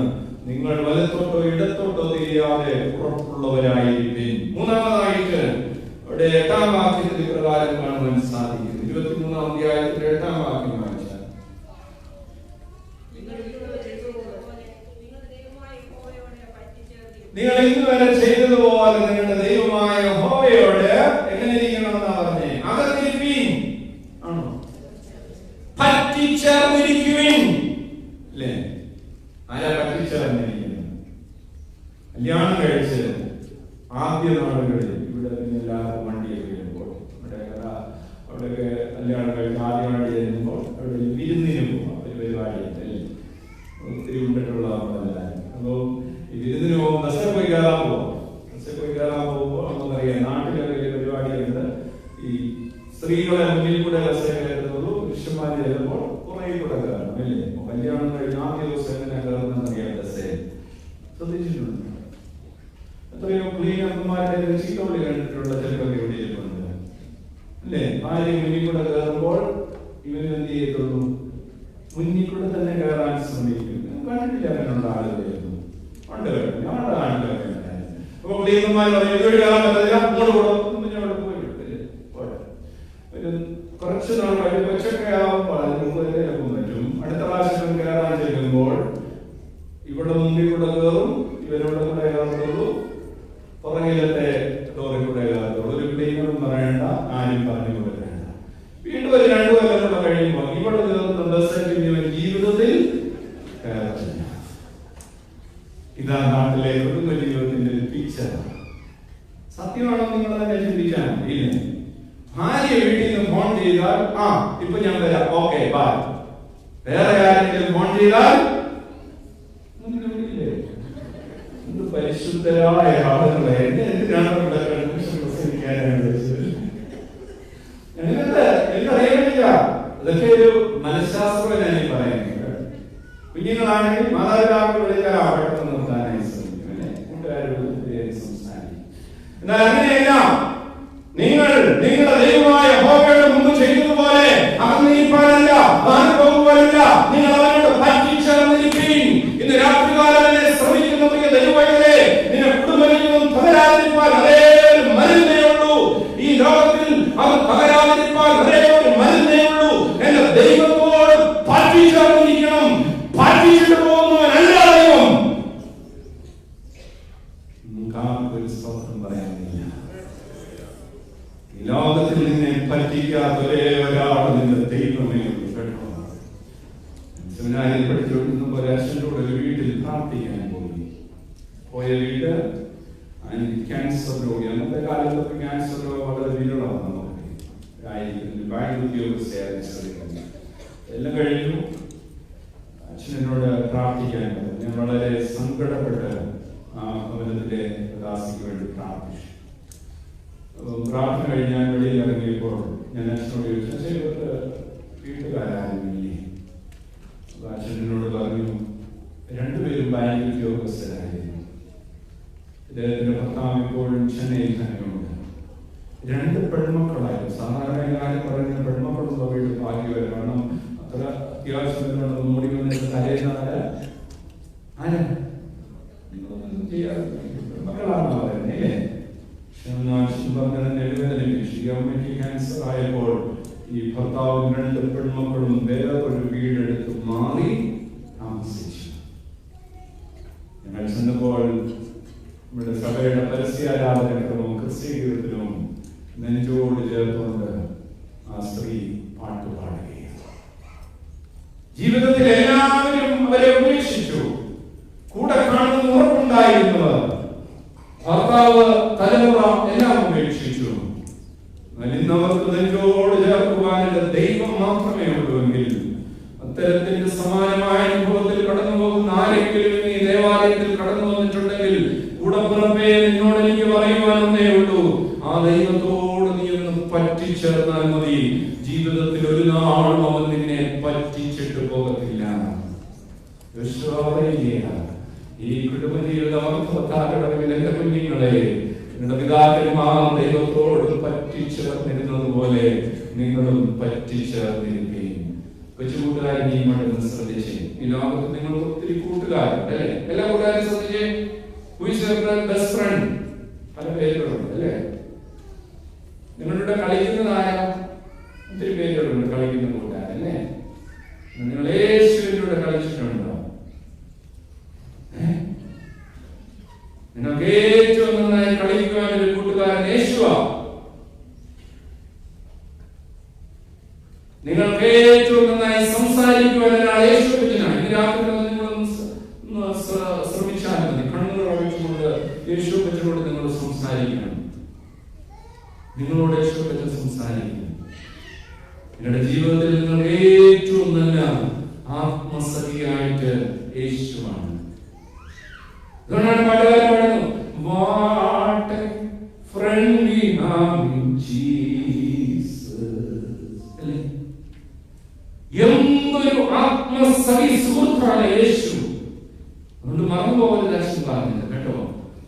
നിങ്ങൾ വലത്തോട്ടോ ഇടത്തോട്ടോ തിരിയാതെ ഉറപ്പുള്ളവരായിരിക്കും. മൂന്നാമതായിട്ട് അവിടെ 8-ാം വാക്യത്തിൽ പ്രകാരം കാണുവാൻ സാധിക്കും. 23-ാം അധ്യായത്തിൽ 8-ാം വാക്യം വായിച്ചാൽ, നിങ്ങൾ ഇന്നുവരെ ചെയ്തതുപോലെ നിങ്ങളുടെ ദൈവമായ യഹോവയോട് എങ്ങനെ ഇരിക്കണമെന്നാ പറഞ്ഞേ? അകന്നിരിപ്പീൻ, ആണോ? പറ്റിച്ചേർന്നിരിക്കുവിൻ. അല്ലേ? ആരാ പറ്റിച്ചേർന്നിരിക്കുന്നത്? കല്യാണം കഴിച്ച് ആദ്യ നാളുകളിൽ ഇവിടെ എല്ലാവരും വണ്ടിയൊക്കെ വരുമ്പോൾ, അവിടെയൊക്കെ കല്യാണം കഴിച്ച് ആദ്യമായിട്ട് ചെല്ലുമ്പോൾ അവിടെ വിരുന്നിന് പോകാം. ഒരു പരിപാടിയുണ്ട്, ഒത്തിരി ഉണ്ടിട്ടുള്ള നമ്മളെല്ലാവരും. അപ്പോൾ ഈ വിരുന്നിന് പോകുമ്പോൾ ബസ്സിൽ പോയി കയറാൻ പോകുമ്പോൾ നമുക്കറിയാം, നാട്ടിലൊക്കെ വലിയ പരിപാടിയുണ്ട്. ഈ സ്ത്രീകളെ മുന്നിൽ കൂടെ ബസ്സിൽ കയറുന്നുള്ളൂ, പുരുഷന്മാർ ചെല്ലുമ്പോൾ പുറകിൽ കൂടെ കയറണം. അല്ലേ? കല്യാണം കഴിഞ്ഞ ആദ്യ ദിവസം എങ്ങനെ കയറുന്നറിയാം ബസ്സേ. ശ്രദ്ധിച്ചിട്ടുണ്ട്? എത്രയോ ക്ലീനർമാരുടെ ചീത്തവിളി കണ്ടിട്ടുള്ള ചിലപ്പോൾ എവിടെ ഇരിപ്പുണ്ട്. അല്ലേ? ഭാര്യ മുന്നിൽ കൂടെ കയറുമ്പോൾ ഇവന് എന്ത് ചെയ്യത്തുള്ളൂ? മുന്നിൽ കൂടെ തന്നെ കയറാൻ ശ്രമിക്കും. കണ്ടിട്ടില്ല അങ്ങനെയുള്ള ആളുകളായിരുന്നു. ഉണ്ട് കേട്ടോ, ഞങ്ങളുടെ നാട്ടിലൊക്കെ അപ്പൊ ക്ലീനർമാർ പറയും ഇതുവഴി കയറാൻ പറ്റില്ല, അങ്ങോട്ട് പോകണം, മുന്നോട്ട് പോയി ഒരു കുറച്ച് നാൾ കഴിഞ്ഞ് കൊച്ചൊക്കെ ആവുമ്പോൾ അതിന് മുമ്പ് പറ്റും. അടുത്ത പ്രാവശ്യം കയറാൻ ചെല്ലുമ്പോൾ ഇവിടെ മുമ്പിൽ കൂടെ കയറും, ഇവരുടെ കൂടെ കയറുള്ളൂ, പുറകിലത്തെ ഡോറിൽ കൂടെ കയറുള്ളൂ. ഒരു ക്ലീനറും പറയണ്ട, ആരും പറഞ്ഞു കൊടുക്കേണ്ട. വീണ്ടും ഒരു 2 കൊല്ലം കൂടെ കഴിയുമ്പോൾ ഇവിടെ കയറുന്നുണ്ട്, ജീവിതത്തിൽ കയറുന്നില്ല. ഇതാ നാട്ടിലെ കുടുംബ ജീവിതത്തിന്റെ ഒരു പിക്ചറാണ്. സത്യമാണോ? നിങ്ങൾ തന്നെ ചിന്തിക്കാൻ ഇല്ലേ? ഭാര്യ വീട്ടിൽ നിന്ന് ഫോൺ ചെയ്താൽ ഇപ്പൊ ഞാൻ വരാം, ഓക്കെ ബൈ. വേറെ ആരെങ്കിലും ഫോൺ ചെയ്താൽ പരിശുദ്ധരായ ആളുകളെ എന്തിനാണ് എനിക്കറിയാനില്ല. ഇതൊക്കെ ഒരു മനഃശാസ്ത്രജ്ഞനായി പറയുന്നത്. കുഞ്ഞുങ്ങളാണെങ്കിൽ മാതാപിതാക്കൾ വിളിച്ചാൽ പെട്ടെന്ന് നിർത്താനായി ശ്രമിക്കും അല്ലെ, കൂട്ടുകാരോട് സംസാരിക്കും. എന്നാൽ അങ്ങനെയല്ല. നിങ്ങൾ നിങ്ങളുടെ ദൈവമായ യഹോവയുടെ മുമ്പ് ചെയ്തതുപോലെ അകന്നിരിപ്പാനല്ല, പോകുവാനല്ല, നിങ്ങൾ അവനോട് പറ്റിച്ചേർന്നിരിപ്പീൻ. ഇന്ന് രാത്രികാലം എന്നെ ശ്രമിക്കുന്ന ദൈവങ്ങളെ, നിന്റെ കുടുംബം പകരാതിരിപ്പാൻ അതേ ഒരു മരുന്നേ ഉള്ളൂ. ഈ ലോകത്തിൽ അത് പകരാതിരിപ്പാൻ അതേ ഒരു മരുന്നേ ഉള്ളൂ. എന്റെ ദൈവത്തോട് പറ്റിച്ചേർന്നിരിക്കണം. പറ്റിച്ചിട്ട് പോകുന്നവനല്ല ദൈവം. പറയാനില്ല. ഈ ലോകത്തിൽ നിന്നെ പറ്റിക്കാത്ത ഒരേ ഒരാൾ നിന്റെ ദൈവമേ ഉള്ളൂ. കേട്ടോ, സെമിനാരിൽ പഠിച്ചുകൊണ്ടിരുന്നപ്പോൾ ഒരു അച്ഛൻ്റെ കൂടെ ഒരു വീട്ടിൽ പ്രാർത്ഥിക്കാൻ പോയ വീട് ക്യാൻസർ രോഗി. അന്നത്തെ കാലത്തൊക്കെ ക്യാൻസർ രോഗം വളരെ വിരളമാണ്. നമുക്ക് ബാങ്ക് ഉദ്യോഗസ്ഥയായിരുന്നു. എല്ലാം കഴിഞ്ഞു. അച്ഛനോട് പ്രാർത്ഥിക്കാൻ പറഞ്ഞു. ഞാൻ വളരെ സങ്കടപ്പെട്ട് ആ ഭവനത്തിലെ ദാസിക്ക് വേണ്ടി പ്രാർത്ഥിച്ചു. പ്രാർത്ഥന കഴിഞ്ഞാൽ വെളിയിൽ ഇറങ്ങിയപ്പോൾ ഞാൻ അച്ഛനോട് ചോദിച്ചു, വീട്ടുകാരായിരുന്നില്ലേ? അച്ഛനോട് പറഞ്ഞു, 2 പേരും ബാങ്ക് ഉദ്യോഗസ്ഥരായിരുന്നു. ഇദ്ദേഹത്തിന്റെ ഭർത്താവ് ഇപ്പോഴും ചെന്നൈയിൽ തന്നെയുണ്ട്. 2 പെൺമക്കളായിരുന്നു. സാധാരണ കാര്യം പറയുന്ന പെൺമക്കളുള്ള വീട് ഭാഗ്യവരും. കാരണം അത്ര അത്യാവശ്യം ഓടിക്കൊണ്ടിരുന്ന തലേന്നാല് മക്കളാണെന്ന് പറയുന്നത് അല്ലേ? ക്യാൻസർ ആയപ്പോൾ ഈ ഭർത്താവും 2 പെൺമക്കളും വേറെ ഒരു വീടെടുത്ത് മാറി താമസിച്ചു. ഞങ്ങൾ ചെന്നപ്പോൾ നമ്മുടെ സഭയുടെ പരസ്യാരാധനക്രമവും ക്രിസ്തീകരണത്തിലും നെഞ്ചോട് ചേർത്തുകൊണ്ട് ആ സ്ത്രീ പാട്ടുപാടുകയാണ്. ജീവിതത്തിൽ എല്ലാവരും അവരെ ഉപേക്ഷിച്ചു. കൂടെ കാണുന്ന ഉറപ്പുണ്ടായിരുന്നവർ, ഭർത്താവ്, തലമുറ എല്ലാം ഉപേക്ഷിച്ചു. ഇന്നവർക്ക് നെഞ്ചോട് ചേർക്കുവാനുള്ള ദൈവം മാത്രമേ ഉള്ളൂവെങ്കിൽ അത്തരത്തിന്റെ സമാനമായ അനുഭവത്തിൽ കടന്നു പോകുന്ന ആരെങ്കിലും ഈ ദേവാലയത്തിൽ കടന്നു വന്നിട്ടുണ്ടെങ്കിൽ കൂടപ്പുറമേ നിന്നോട് എനിക്ക് പറയുവാനൊന്നേ ഉള്ളൂ, ആ ദൈവത്തോട് നീ ഒന്ന് പറ്റിച്ചേർന്നാൽ മതി. ജീവിതത്തിൽ ഒരു നാളും അവൻ നിന്നെ പറ്റിച്ചിട്ട് പോകത്തില്ല. ഈ കുടുംബ ജീവിതം എന്റെ കുഞ്ഞുങ്ങളെ, നിങ്ങളുടെ പിതാക്കന്മാർ ദൈവത്തോട് പറ്റിച്ചേർന്നിരുന്നത് പോലെ നിങ്ങളും പറ്റിച്ചേർന്നിരിക്കുകയും. കൊച്ചുകൂട്ടുകാരൻ ഈ മടങ്ങ് ശ്രദ്ധിച്ച്, ഈ ലോകത്ത് നിങ്ങൾ ഒത്തിരി കൂട്ടുകാരുണ്ട് അല്ലെ? എല്ലാ കൂട്ടുകാരും ശ്രദ്ധിച്ച്. ബെസ്റ്റ് ഫ്രണ്ട് പല പേരുകളുണ്ട് അല്ലെ? നിങ്ങളുടെ കളിക്കുന്നതായ ഒത്തിരി പേരുകളുണ്ട്. കളിക്കുന്ന കൂട്ടുകാരൻ അല്ലേ? നിങ്ങൾ യേശുവിലൂടെ കളിച്ചിട്ടുണ്ടോ? നിങ്ങൾക്ക് ഏറ്റവും നന്നായി കളിക്കുവാൻ ഒരു കൂട്ടുകാരൻ യേശുവാ. നിങ്ങൾക്ക് ഏറ്റവും നന്നായി സംസാരിക്കുവാൻ ഒരാൾ യേശുവിനാണ്. ഇന്ന് രാത്രി നിങ്ങളൊന്ന് ശ്രമിച്ചാൽ മതി. കണ്ണുകൾ ഒഴിച്ചുകൊണ്ട് യേശുവിനോട് നിങ്ങൾ സംസാരിക്കണം. നിങ്ങളോട് യേശുവിനെ സംസാരിക്കണം. നിങ്ങളുടെ ജീവിതത്തിൽ നിങ്ങൾ ഏറ്റവും നല്ല ആത്മസഖിയായിട്ട് യേശുവാണ്. അതുകൊണ്ടാണ് പാട്ടുകാരൻ പറയുന്നു, What a friend we have in Jesus. എന്തൊരു ആത്മസഖി സുഹൃത്താണ് യേശു. അതുകൊണ്ട് മറന്നുപോകരുത്. അച്ഛൻ പറഞ്ഞില്ല കേട്ടോ.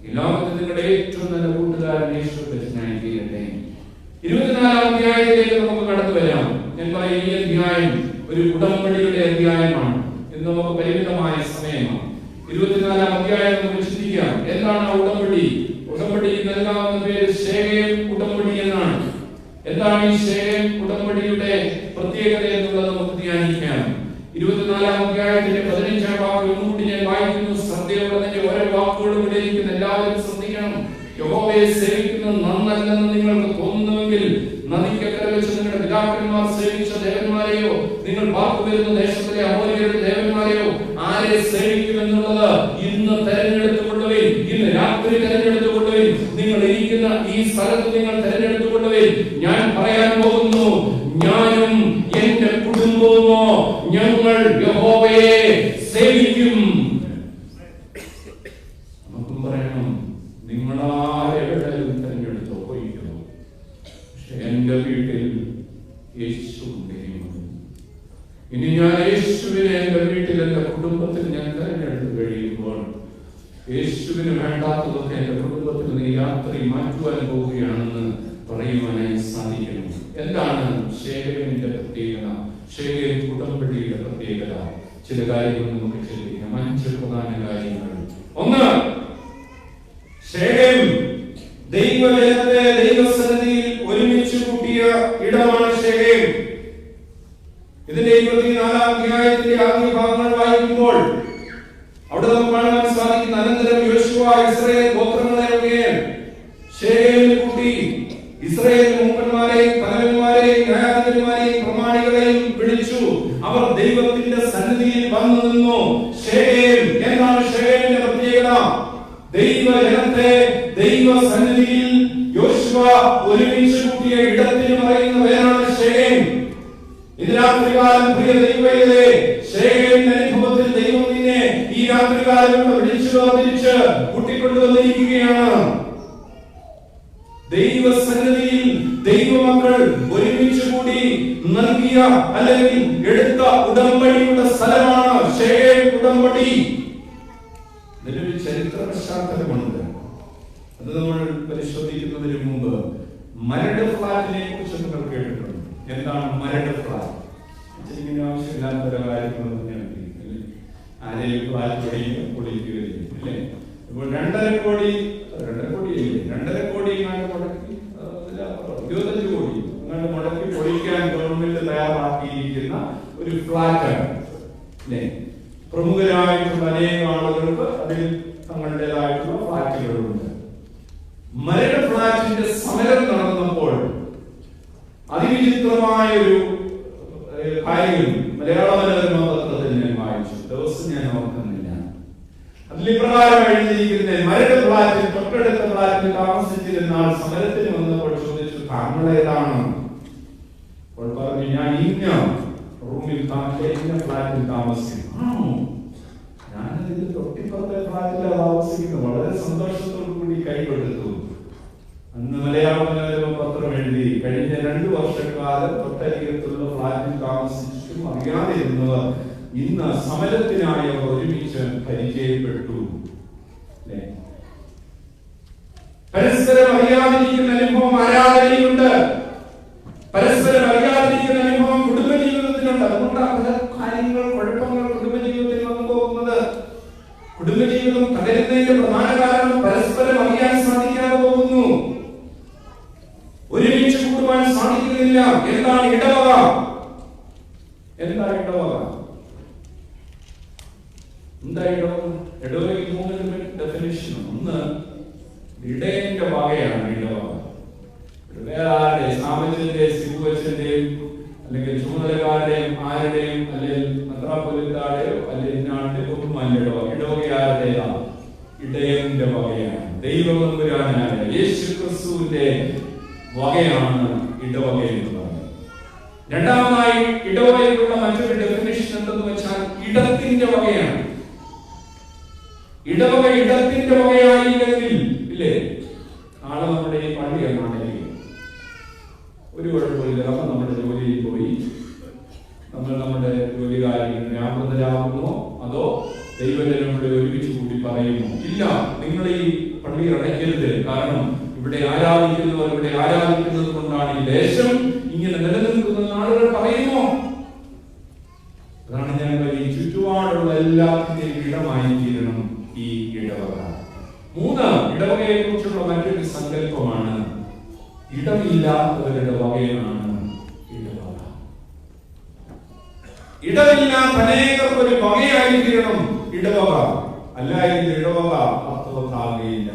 ഈ ലോകത്തിൽ നിങ്ങളുടെ ഏറ്റവും നല്ല കൂട്ടുകാരൻ യേശു. 24-ാം അധ്യായത്തിലേക്ക് നമുക്ക് കടന്നു വരാം. ഞാൻ പറയും, ഈ അധ്യായം ഒരു ഉടമ്പടിയുടെ അധ്യായമാണ്. ഇന്ന് നമുക്ക് പരിമിതമായ സമയമാണ്. 24-ാം അധ്യായം നമുക്ക് ചിന്തിക്കാം. എന്താണ് ആ ഉടമ്പടി? ഉടമ്പടി നൽകാവുന്ന പേര് ശേഖേം ഉടമ്പടി എന്നാണ്. എന്താണ് ഈ ശേഖേം ഉടമ്പടിയുടെ പ്രത്യേകത എന്നുള്ളത് നമുക്ക് ധ്യാനിക്കാം. 24-ാം അധ്യായത്തിന്റെ 15-ാം വാക്യം ഒന്നുകൂടി ഞാൻ വായിക്കുന്നു. ശ്രദ്ധയോടെ തന്നെ ഓരോ വാക്കുകളും വിലയിരുത്തുന്ന എല്ലാവരും ശ്രദ്ധിക്കണം. യഹോവയെ സേവിക്കുന്നത് നന്നല്ലെന്ന് നിങ്ങൾക്ക് തോന്നുന്നുവെങ്കിൽ നദിക്കക്കരെ വെച്ച് നിങ്ങളുടെ പിതാക്കന്മാർ സേവിച്ച ദേവന്മാരെയോ നിങ്ങൾ പാർത്തുവരുന്ന ദേശത്തിലെ അമോര്യരുടെ ദേവന്മാരെയോ ആരെ സേവിക്കുമെന്നുള്ളത് ഇന്ന് തെരഞ്ഞെടുത്തുകൊള്ളുവിൻ. ഇന്ന് രാത്രി തെരഞ്ഞെടുത്തുകൊള്ളുവിൻ. നിങ്ങൾ ഇരിക്കുന്ന ഈ സ്ഥലത്ത് നിങ്ങൾ തെരഞ്ഞെടുത്തുകൊള്ളുവിൻ. ഞാൻ പറയാൻ പോകുന്നു, ഞാനും എന്റെ കുടുംബവുമോ ഞങ്ങൾ യഹോവയെ സേവിക്കും. നമുക്കും പറയണം, നിങ്ങളാരെവിടെയും തെരഞ്ഞെടുത്തോ പോയിക്കോ, പക്ഷെ എന്റെ വീട്ടിൽ യേശു ഇനി ഞാൻ യേശുവിനെ എന്റെ വീട്ടിൽ എന്റെ കുടുംബത്തിൽ ഞാൻ തെരഞ്ഞെടുത്ത് കഴിയുമ്പോൾ യേശുവിന് വേണ്ടാത്തതൊക്കെ എന്റെ കുടുംബത്തിൽ നീ രാത്രി മാറ്റുവാൻ പോവുകയാണെന്ന് പറയുവാനായി സാധിക്കണം. എന്താണ് ശേഖരന്റെ പ്രത്യേകത? ശേഖരൻ ഉടമ്പടിയുടെ പ്രത്യേകത ചില കാര്യങ്ങൾ നമുക്ക് ചിന്തിക്കാം. 5 പ്രധാന കാര്യങ്ങൾ. ഒന്ന്, ശേഖരൻ ദൈവജനത്തെ ദൈവസന്നിധിയിൽ ഒരുമിച്ച് കൂട്ടിയ ഇടമാണ് ശേഖരൻ. ഇതിന്റെ 24-ാം അധ്യായത്തിന്റെ ആദ്യ ഭാഗങ്ങൾ വായിക്കുമ്പോൾ അവിടെ നമുക്ക് കാണാൻ സാധിക്കുന്ന, അനന്തരം യോശുവ ഇസ്രായേൽ ഗോത്രങ്ങളെ ശേഖരനിൽ കൂട്ടി ഇസ്രായേൽ മൂപ്പന്മാരെയും തലവന്മാരെയും ന്യായാധിപന്മാരെയും പ്രമാണികളെയും വിളിച്ചു. അവർ ദൈവത്തിന്റെ സന്നിധിയിൽ വന്നു നിന്നു. ശേഖരൻ എന്താണ് ശേഖരന്റെ പ്രത്യേകത? ദൈവജനത്തെ ദൈവസന്നിധിയിൽ യോശുവ ഒരുമിച്ച് കൂട്ടിയ ഇടത്തിന് പറയുന്ന പേരാണ് ശേഖരൻ. ഇത് രാത്രികാലം പ്രിയ ദൈവമേ, ശേഖരന്റെ അനുഭവത്തിൽ ദൈവം നിന്നെ ഈ രാത്രികാലം വിളിച്ചു തിരിച്ച് കൂട്ടിക്കൊണ്ടുവന്നിരിക്കുകയാണ്. ദൈവസന്നിധിയിൽ ദൈവമക്കൾ ഒരുമിച്ച് കൂടി നൽകിയ അല്ലെങ്കിൽ എടുത്ത ഉടമ്പടിയുടെ സ്ഥലമാണ് ശേഖരൻ ഉടമ്പടി. ഇതിനൊരു ചരിത്ര പശ്ചാത്തലമുണ്ട്. അത് നമ്മൾ പരിശോധിക്കുന്നതിന് മുമ്പ് മരട് ഫ്ലാറ്റിനെ കുറിച്ച് നിങ്ങൾ കേട്ടിട്ടുണ്ട്. എന്താണ് മരട് ഫ്ലാറ്റ്? ആവശ്യമില്ലാത്ത കാര്യങ്ങളൊന്നും ഞാൻ ആരെയും ഫ്ലാറ്റ് പൊളിക്കുകയില്ല അല്ലേ? ഇപ്പോൾ 2.5 കോടി 2.5 കോടി മുടക്കി 25 കോടി മുടക്കി പൊളിക്കാൻ ഗവൺമെന്റ് തയ്യാറാക്കിയിരിക്കുന്ന ഒരു ഫ്ലാറ്റാണ് അല്ലേ? പ്രമുഖരായിട്ടുള്ള അനേകം ആളുകൾക്ക് അതിൽ തങ്ങളുടേതായിട്ടുള്ള ഫ്ലാറ്റുകളുണ്ട്. മരട് ഫ്ലാറ്റിന്റെ സമരം നടന്നപ്പോൾ അതിവിചിത്രമായ ഒരു കാര്യം മലയാള മനോരമ പത്രത്തിൽ ഞാൻ വായിച്ചു. ദിവസം ഞാൻ ഓർക്കുന്നില്ല. അതിൽ ഇപ്രകാരം എഴുതിയിരിക്കുന്ന, മരട് ഫ്ലാറ്റിൽ തൊട്ടടുത്ത ഫ്ലാറ്റിൽ താമസിച്ചിരുന്ന ആൾ സമരത്തിന് വന്നപ്പോൾ ചോദിച്ചു, താങ്കളേതാണ്? അപ്പോൾ പറഞ്ഞു, ഞാൻ ഇന്ന റൂമിൽ ഇന്ന ഫ്ലാറ്റിൽ താമസിക്കുന്നു. ഞാനതിൽ തൊട്ടിപ്പുറത്തെ ഫ്ലാറ്റിലാണ് താമസിക്കുന്നത്. വളരെ സന്തോഷത്തോടു കൂടി കൈകൊടുത്തു. അന്ന് മലയാള മനോരമ പത്രം എഴുതി, കഴിഞ്ഞ 2 വർഷക്കാലം തൊട്ടരികത്തുള്ള ഫ്ലാറ്റിൽ താമസിച്ചിട്ടും അറിയാതിരുന്നവർ ഇന്ന് സമരത്തിനായി ഒരുമിച്ച് പരിചയപ്പെട്ടു. പരസ്പരം അറിയാതിരിക്കുന്ന അനുഭവം ആരാധനയുണ്ട്. പരസ്പരം അറിയാതിരിക്കുന്ന അനുഭവം കുടുംബജീവിതത്തിലുണ്ട്. അതുകൊണ്ടാണ് പല കാര്യങ്ങൾ, കുഴപ്പങ്ങൾ കുടുംബജീവിതത്തിൽ വന്നു പോകുന്നത്. കുടുംബജീവിതം തകരുന്നതിന്റെ പ്രധാന കാരണം പരസ്പരം അറിയാൻ സാധിക്കാതെ പോകുന്നു. ഒരുമിച്ച് കൂടുവാൻ സാധിക്കുന്നില്ല. എന്താണ് ഇടവക? എന്താണ് ഇടവക? ഇടവകയ്ക്ക് 3 ഡെഫിനിഷൻ. ഒന്ന്, ഇടയന്റെ വകയാണ് ഇടവക. വേറെ ആരുടെയും, സാമന്യന്റെയും സിബുവച്ചന്റെയും അല്ലെങ്കിൽ ചുമതലക്കാരുടെയും ആരുടെയും അല്ലെങ്കിൽ മെത്രാപ്പൊലീത്താരുടെയോ അല്ലെങ്കിൽ ഇന്നാളുടെ കുടുംബന്റെ ഇടവക. ഇടവക ആരുടേതാണ്? ഇടയന്റെ വകയാണ്. ദൈവതമ്പുരാനായ യേശു ക്രിസ്തുവിന്റെ വകയാണ് ഇടവക എന്ന് പറയുന്നത്. രണ്ടാമതായി ഇടവകയിലുള്ള മറ്റൊരു ഡെഫിനിഷൻ എന്തെന്ന് വെച്ചാൽ ഇടത്തിന്റെ വകയാണ്. ഇടവക ഇടത്തിന്റെ വകയായില്ലെങ്കിൽ ഇല്ലേ, നാളെ നമ്മുടെ ഈ പള്ളി എന്നാണെങ്കിൽ ഒരു കുഴപ്പമില്ല. നമ്മൾ നമ്മുടെ ജോലിയിൽ പോയി നമ്മൾ നമ്മുടെ ജോലി കാര്യങ്ങൾ വ്യാപൃതരാകുന്നോ അതോ ദൈവജനങ്ങളെ ഒരുമിച്ച് കൂടി പറയുമോ? ഇല്ല, നിങ്ങൾ ഈ പള്ളി അടയ്ക്കരുത്, കാരണം ഇവിടെ ആരാധിക്കുന്നത് കൊണ്ടാണ് ഈ ദേശം ഇങ്ങനെ നിലനിൽക്കുന്ന ആളുകൾ പറയുമോ? എല്ലാത്തിന്റെയും ഇടമായി തീരണം ഈ ഇടവക. 3, ഇടവകയെ കുറിച്ചുള്ള മറ്റൊരു സങ്കല്പമാണ് ഇടമില്ലാത്തവരുടെ വകയാണ് ഇടവക. ഇടമില്ലാത്ത അനേകർക്ക് ഒരു വകയായി തീരണം ഇടവക. അല്ലായെങ്കിൽ ഇടവക അർത്ഥവത്താകുകയില്ല.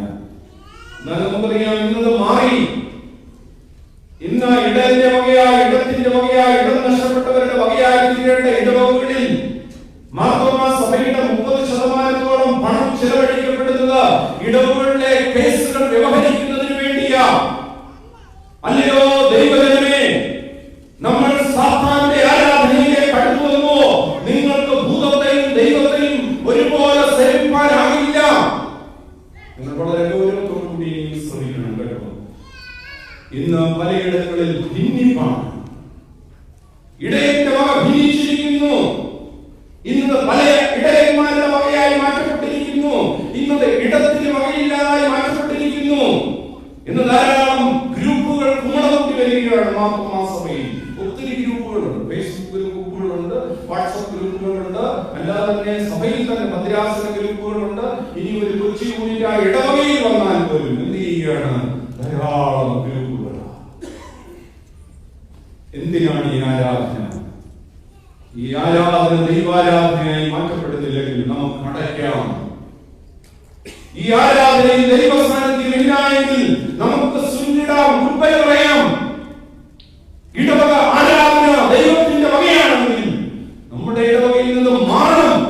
എന്നാൽ നമുക്കറിയാം, ഇന്നത് മാറി. ഇന്ന് ഇടത്തിന്റെ വകയായി, ഇടത്തിന്റെ വകയായി, ഇടം നഷ്ടപ്പെട്ടവരുടെ വകയായി തീരേണ്ട ഇടവകകളിൽ മാർത്തോമാ സഭയുടെ 30% പണം ചെലവഴിക്കപ്പെടുന്നത് ഇടവകളിലെ കേസുകൾ വ്യവഹരിക്കുന്നതിന് വേണ്ടിയാ. അല്ലയോ ദൈവജനമേ, നമ്മൾ സാത്താന്റെ ആരാധനയിലേക്ക് അടുത്തു വന്നുവോ? നിങ്ങൾക്ക് ഭൂതത്തെയും ദൈവത്തെയും ഒരുപോലെ സേവിപ്പാനാകില്ല. നിങ്ങൾ വളരെ ഗൗരവത്തോടുകൂടി ശ്രമിക്കണം കേട്ടോ. ഇന്ന് പലയിടങ്ങളിൽ ഭിന്നിപ്പാണ്. ഇടയന്റെ വക ഭിന്നിച്ചിരിക്കുന്നു. ഇന്ന് പല ഇടയന്മാരുടെ വകയായി മാറ്റപ്പെട്ടിരിക്കുന്നു. ഇന്നത് ഇടത്തിന് വകയില്ലാതായി മാറ്റപ്പെട്ടിരിക്കുന്നു. ഇന്ന് ധാരാളം ഗ്രൂപ്പുകൾ കുമളത്തി വരികയാണ്. മാർത്തോമാ സഭയിൽ ഒത്തിരി ഗ്രൂപ്പുകളുണ്ട്. ഫേസ്ബുക്ക് ഗ്രൂപ്പുകളുണ്ട്, വാട്സ്ആപ്പ് ഗ്രൂപ്പുകളുണ്ട്, അല്ലാതെ തന്നെ സഭയിൽ തന്നെ ഭദ്രാസന ഗ്രൂപ്പുകളുണ്ട്. ഇനി ഒരു കൊച്ചി യൂണിറ്റ് ആ ഇടവകയിൽ വന്നാൽ പോലും എന്ത് ചെയ്യുകയാണ്? ധാരാളം ഗ്രൂപ്പുകൾ. എന്തിനാണ് ഈ ആരാധന? ഈ ആരാധന ദൈവാരാധനയായി മാറ്റപ്പെടുന്നില്ലെങ്കിൽ നമുക്ക് അടയ്ക്കാം. ഈ ആരാധനയിൽ ദൈവസാന്നിധ്യം ഇല്ലായെങ്കിൽ നമുക്ക് സുന്നിടാം, ഉൾപ്പയ പറയാം. ഇടവക ആരാധന ദൈവത്തിന്റെ വകയാണെങ്കിൽ നമ്മുടെ ഇടവകയിൽ നിന്ന് മാറണം.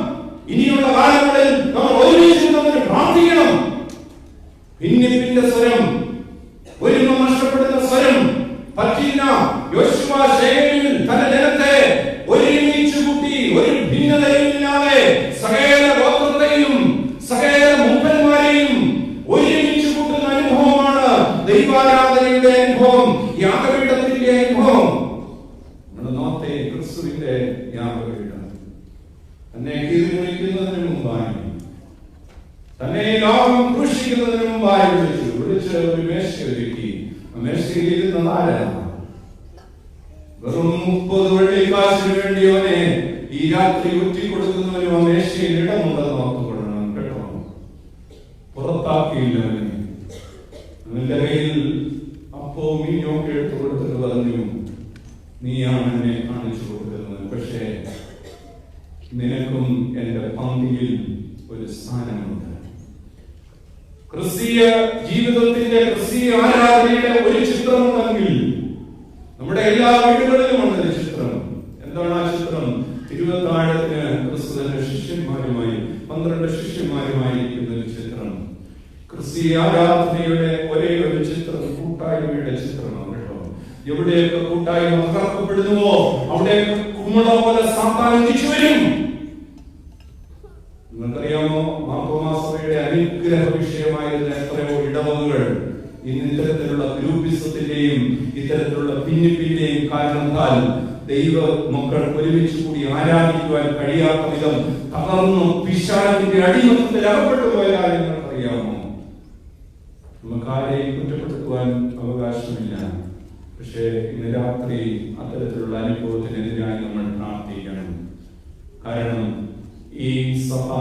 ഇനിയുള്ള കാലങ്ങളിൽ നമ്മൾ ഒരുമിച്ച് പ്രാർത്ഥിക്കണം. ഭിന്നിപ്പിന്റെ സ്വരം, ഒരുമ നഷ്ടപ്പെടുന്ന സ്വരം പറ്റില്ല. യോശുവ ശേഖരിൽ തന്റെ ജനത്തെ ഒരുമിച്ച് കൂട്ടി, ഒരു ഭിന്നതയില്ലാതെ സകല ഗോത്രത്തെയും സകല മൂപ്പന്മാരെയും ഒരുമിച്ച് കൂട്ടുന്ന അനുഭവമാണ് ദൈവാരാധനയുടെ അനുഭവം, യാഗപീഠത്തിന്റെ അനുഭവം. നമ്മുടെ നോത്തെ ക്രിസ്തുവിന്റെ യാഗപീഠം തന്നെ കീഴ്വഹിക്കുന്നതിന് മുമ്പായി, തന്നെ ലോകം ക്രൂശിക്കുന്നതിന് മുമ്പായി വിളിച്ച് ഒരു മേശ ഒരുക്കി. ആ മേശയിൽ ഇരുന്നത് ആരാണ്? വെറും 30 വെള്ളിക്കാശിന് വേണ്ടിയവനെ ഈ രാത്രി ഒറ്റിക്കൊടുക്കുന്നവനും ആ മേശയിൽ ഇടമുണ്ടെന്ന് ഓർത്തുകൊള്ളണം കേട്ടോ. പുറത്താക്കിയില്ല അവനെ. അവന്റെ കയ്യിൽ അപ്പവും മീനൊക്കെ എടുത്തു കൊടുത്തിട്ട് പറഞ്ഞു, നീയാണ് എന്നെ കാണിച്ചു കൊടുക്കുന്നത്. പക്ഷേ നിനക്കും എന്റെ പന്തിയിൽ ഒരു സ്ഥാനമുണ്ട്. ക്രിസ്തീയ ജീവിതത്തിന്റെ, ക്രിസ്തീയ ആരാധനയുടെ ഒരു ചിത്രമുണ്ടെങ്കിൽ നമ്മുടെ എല്ലാ വീടുകളിലും ഉണ്ടൊരു ചിത്രം. എന്താണ് ആ ചിത്രം? തിരുവത്താഴത്തിന് ക്രിസ്തുവിന്റെ ശിഷ്യന്മാരുമായി 12 ശിഷ്യന്മാരുമായിരിക്കുന്ന ഒരു ചിത്രം. ക്രിസ്തീയ ആരാധനയുടെ ഒരേ ഒരു ചിത്രം കൂട്ടായ്മയുടെ ചിത്രമാണ് കേട്ടോ. എവിടെയൊക്കെ കൂട്ടായ്മ തകർക്കപ്പെടുന്നുവോ അവിടെയൊക്കെ കുമിള പോലെ സാത്താൻ തിരിച്ചു വരും. നിങ്ങൾക്കറിയാമോ, മാർത്തോമാ സഭയുടെ അനുഗ്രഹ വിഷയമായിരുന്ന എത്രയോ ഇടവകകൾ ഇന്ന് ഇത്തരത്തിലുള്ള ഗ്രൂപ്പിസത്തിന്റെയും ഇത്തരത്തിലുള്ള ഭിന്നിപ്പിന്റെയും കാരണത്താൽ ദൈവ മക്കൾ ഒരുമിച്ച് കൂടി ആരാധിക്കുവാൻ കഴിയാത്ത വിധം തകർന്നു പിശാചിന്റെ അടിമത്തത്തിൽ അകപ്പെട്ടു പോയാൽ നിങ്ങൾക്കറിയാമോ? നമുക്ക് ആരെയും കുറ്റപ്പെടുത്തുവാൻ അവകാശമില്ല. പക്ഷേ ഇന്ന് രാത്രി അത്തരത്തിലുള്ള അനുഭവത്തിനെതിരായി നമ്മൾ പ്രാർത്ഥിക്കണം. കാരണം ഈ സഭ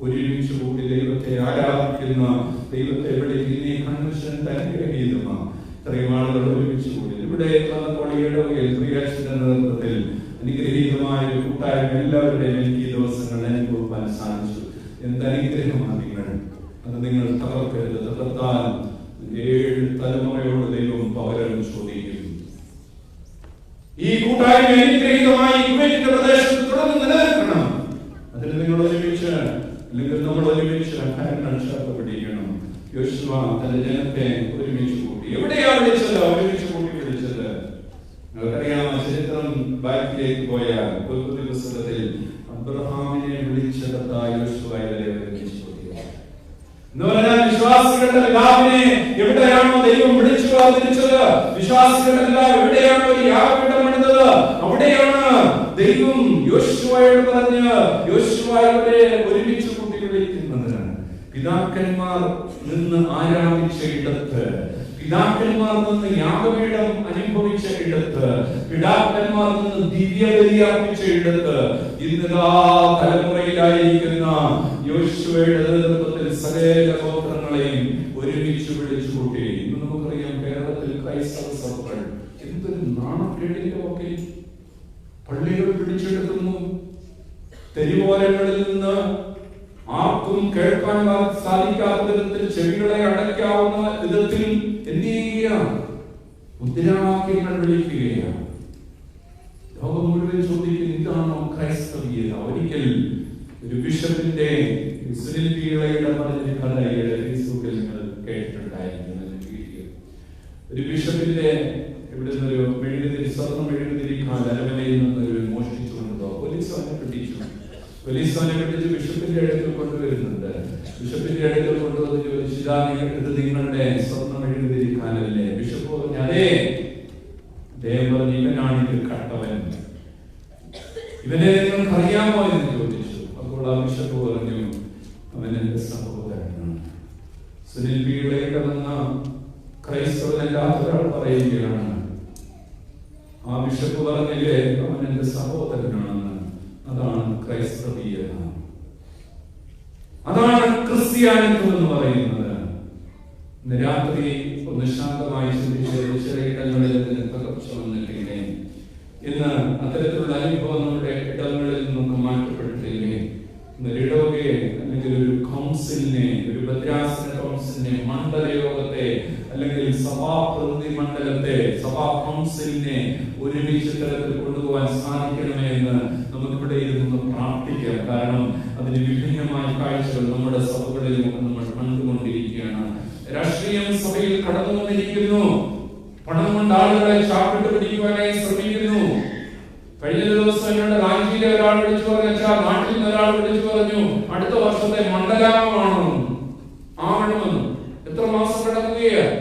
ഒരുമിച്ച് കൂടി ദൈവത്തെ ആരാധിക്കുന്ന, ദൈവത്തെ വിളിക്കുന്ന ഈ കൺവെൻഷൻ അനുഗ്രഹീതമാണ്. ഇത്രയും ആളുകൾ ഒരുമിച്ച് കൂടി ഇവിടെ പ്രിയാക്ഷന്റെ നേതൃത്വത്തിൽ അനുഗ്രഹീതമായ ഒരു കൂട്ടായ്മ എല്ലാവരുടെയും എനിക്ക് ഈ ദിവസങ്ങൾ അനുഭവിക്കാൻ സാധിച്ചു. എന്തനുഗ്രഹമാണ് നിങ്ങൾ! അത് നിങ്ങൾ തകർക്കരുത്. തകർത്താൽ 7 തലമുറയോട് ദൈവം പകരം ചോദിക്കും. ഈ കൂട്ടായ്മ അനുഗ്രഹീതമായി യുവൈറ്റിന്റെ പ്രദേശത്ത് തുടർന്ന് നിലനിൽക്കണം. അതിന് നിങ്ങൾ ഒരുമിച്ച്, അല്ലെങ്കിൽ നമ്മൾ ഒരുമിച്ച് പഠിക്കണം. യോശുവ തന്റെ ജനത്തെ ഒരുമിച്ച് കൂട്ടി. എവിടെയാണ് വിളിച്ചത്? ഒരുമിച്ച് കൂട്ടി വിളിച്ചത്. നിങ്ങൾക്കറിയാമോ ചരിത്രം ബാക്കിലേക്ക് പോയാൽ ഉൽപ്പത്തി പുസ്തകത്തിൽ അബ്രഹാമിനെ വിളിച്ചെടുത്താൽ യോശുവ ഇവരെ ഒരുമിച്ച് കൂട്ടി. വിശ്വാസികളുടെ പിതാവിനെ എവിടെയാണോ ദൈവം വിളിച്ചു ആദരിച്ചത്, വിശ്വാസികളുടെ പിതാവ് എവിടെയാണോ ഈ യാഗപീഠം പണിതത്, അവിടെയാണ് ദൈവം യോശുവയോട് പറഞ്ഞ് യോശുവയെ ഒരുമിച്ച് കൂട്ടി വിളിക്കുന്നത്. പിതാക്കന്മാർ നിന്ന് ആരാധിച്ച ഇടത്ത്, പിതാക്കന്മാർ നിന്ന് യാഗപീഠം അനുഭവിച്ച ഇടത്ത്, പിതാക്കന്മാർ നിന്ന് ദിവ്യബലി അർപ്പിച്ച ഇടത്ത് ഇന്നതാ തലമുറയിലായിരിക്കുന്ന യോശുവയുടെ നേതൃത്വത്തിൽ സകല ഗോത്രങ്ങളെയും ഒരുമിച്ച് വിളിച്ചു കൂട്ടി. ഇന്ന് നമുക്കറിയാം കേരളത്തിൽ ക്രൈസ്തവ സഭകൾ എന്തൊരു നാണക്കേടിന്റെ ഒക്കെ പള്ളികൾ പിടിച്ചെടുക്കുന്നു. തെരുവോരങ്ങളിൽ നിന്ന് ആർക്കും കേൾക്കാൻ സാധിക്കാത്ത വിധത്തിൽ ചെവികളെ അടയ്ക്കാവുന്ന വിധത്തിൽ എന്ത് ചെയ്യുകയാണ്? മുദ്രാവാക്യങ്ങൾ വിളിക്കുകയാണ്. ലോകം മുഴുവൻ ചോദിക്കും, ഇതാണോ ക്രൈസ്തവീയത? ഒരിക്കൽ ഒരു ബിഷപ്പിന്റെ സുനിൽ പീളയുടെ പറഞ്ഞ കഥ ഫേസ്ബുക്കിൽ നിങ്ങൾ കേട്ടിട്ടുണ്ടായിരിക്കും. ഒരു ബിഷപ്പിന്റെ ഇവിടെ നിന്നൊരു മെഴുകുതിരി, സ്വർണ്ണം മെഴുകുതിരിക്കാൻ അരമനയിൽ നിന്നൊരു മോഷ്ടിച്ചു കൊണ്ടോ പോലീസ് അവനെ പിടിച്ചു. പോലീസ് അവനെ പിടിച്ച് ബിഷപ്പിന്റെ അടുക്കൽ കൊണ്ടുവരുന്നുണ്ട്. ബിഷപ്പിന്റെ അടുക്കൽ കൊണ്ടുവന്ന് ചോദിച്ചു, ഇത് നിങ്ങളുടെ സ്വർണ്ണം മെഴുകുതിരിക്കാനല്ലേ? ബിഷപ്പ് പറഞ്ഞു, അതേ. അദ്ദേഹം പറഞ്ഞു, ഇവനാണിത് കട്ടവൻ, ഇവനെ നിങ്ങൾക്ക് അറിയാമോ എന്ന് ചോദിച്ചു. അപ്പോൾ ആ ബിഷപ്പ് പറഞ്ഞു, അവൻ എന്റെ സഹോദരനാണ്. സുനിൽ പീളയുടെ വന്ന ക്രൈസ്തവനല്ലാത്ത ഒരാൾ പറയുകയാണ്, ആ ബിഷപ്പ് പറഞ്ഞില്ലേ അവൻ എന്റെ സഹോദരനാണെന്ന്. അതാണ് ക്രൈസ്തവീയത, അതാണ് ക്രിസ്ത്യാനിത്വം എന്ന് പറയുന്നത്. ഇന്ന് രാത്രി ഒന്ന് ശാന്തമായി ചിന്തിച്ച് ചിലയിടങ്ങളിൽ നിന്ന് തകർച്ച വന്നിട്ടില്ലേ? ഇന്ന് അത്തരത്തിലുള്ള അനുഭവം നമ്മുടെ ഇടങ്ങളിൽ നിന്നൊക്കെ മാറ്റപ്പെട്ടിട്ടില്ലേ? ഇടവകയെ അല്ലെങ്കിൽ ഒരു കൗൺസിലിനെ, ഒരു ഭദ്രാസന കൗൺസിലിനെ, മണ്ഡലയോഗത്തെ അല്ലെങ്കിൽ സഭാ പ്രതിനിധി മണ്ഡലത്തെ, സഭാ കൗൺസിലിനെ ഒരുമിച്ച് തരത്തിൽ കൊണ്ടുപോകാൻ സാധിക്കണമേ എന്ന് നമുക്കിവിടെ ഇരുന്ന് പ്രാർത്ഥിക്കാം. കാരണം അതിന് വിഭിന്നമായ കാഴ്ചകൾ നമ്മുടെ സഭകളിലും നമ്മൾ കണ്ടുകൊണ്ടിരിക്കുകയാണ്. രാഷ്ട്രീയം സഭയിൽ കടന്നു വന്നിരിക്കുന്നു. പണം കൊണ്ട് ആളുകളെ ചാപ്പിട്ട് പിടിക്കുവാനായി ശ്രമിക്കുന്നു. കഴിഞ്ഞ ദിവസം എന്നോട് റാഞ്ചിയിലെ ഒരാൾ വിളിച്ചു പറഞ്ഞാൽ, നാട്ടിൽ നിന്ന് ഒരാൾ വിളിച്ചു പറഞ്ഞു, അടുത്ത വർഷത്തെ മണ്ഡലാമമാണ് ആവണമെന്ന്. എത്ര മാസം കിടക്കുകയാണ്?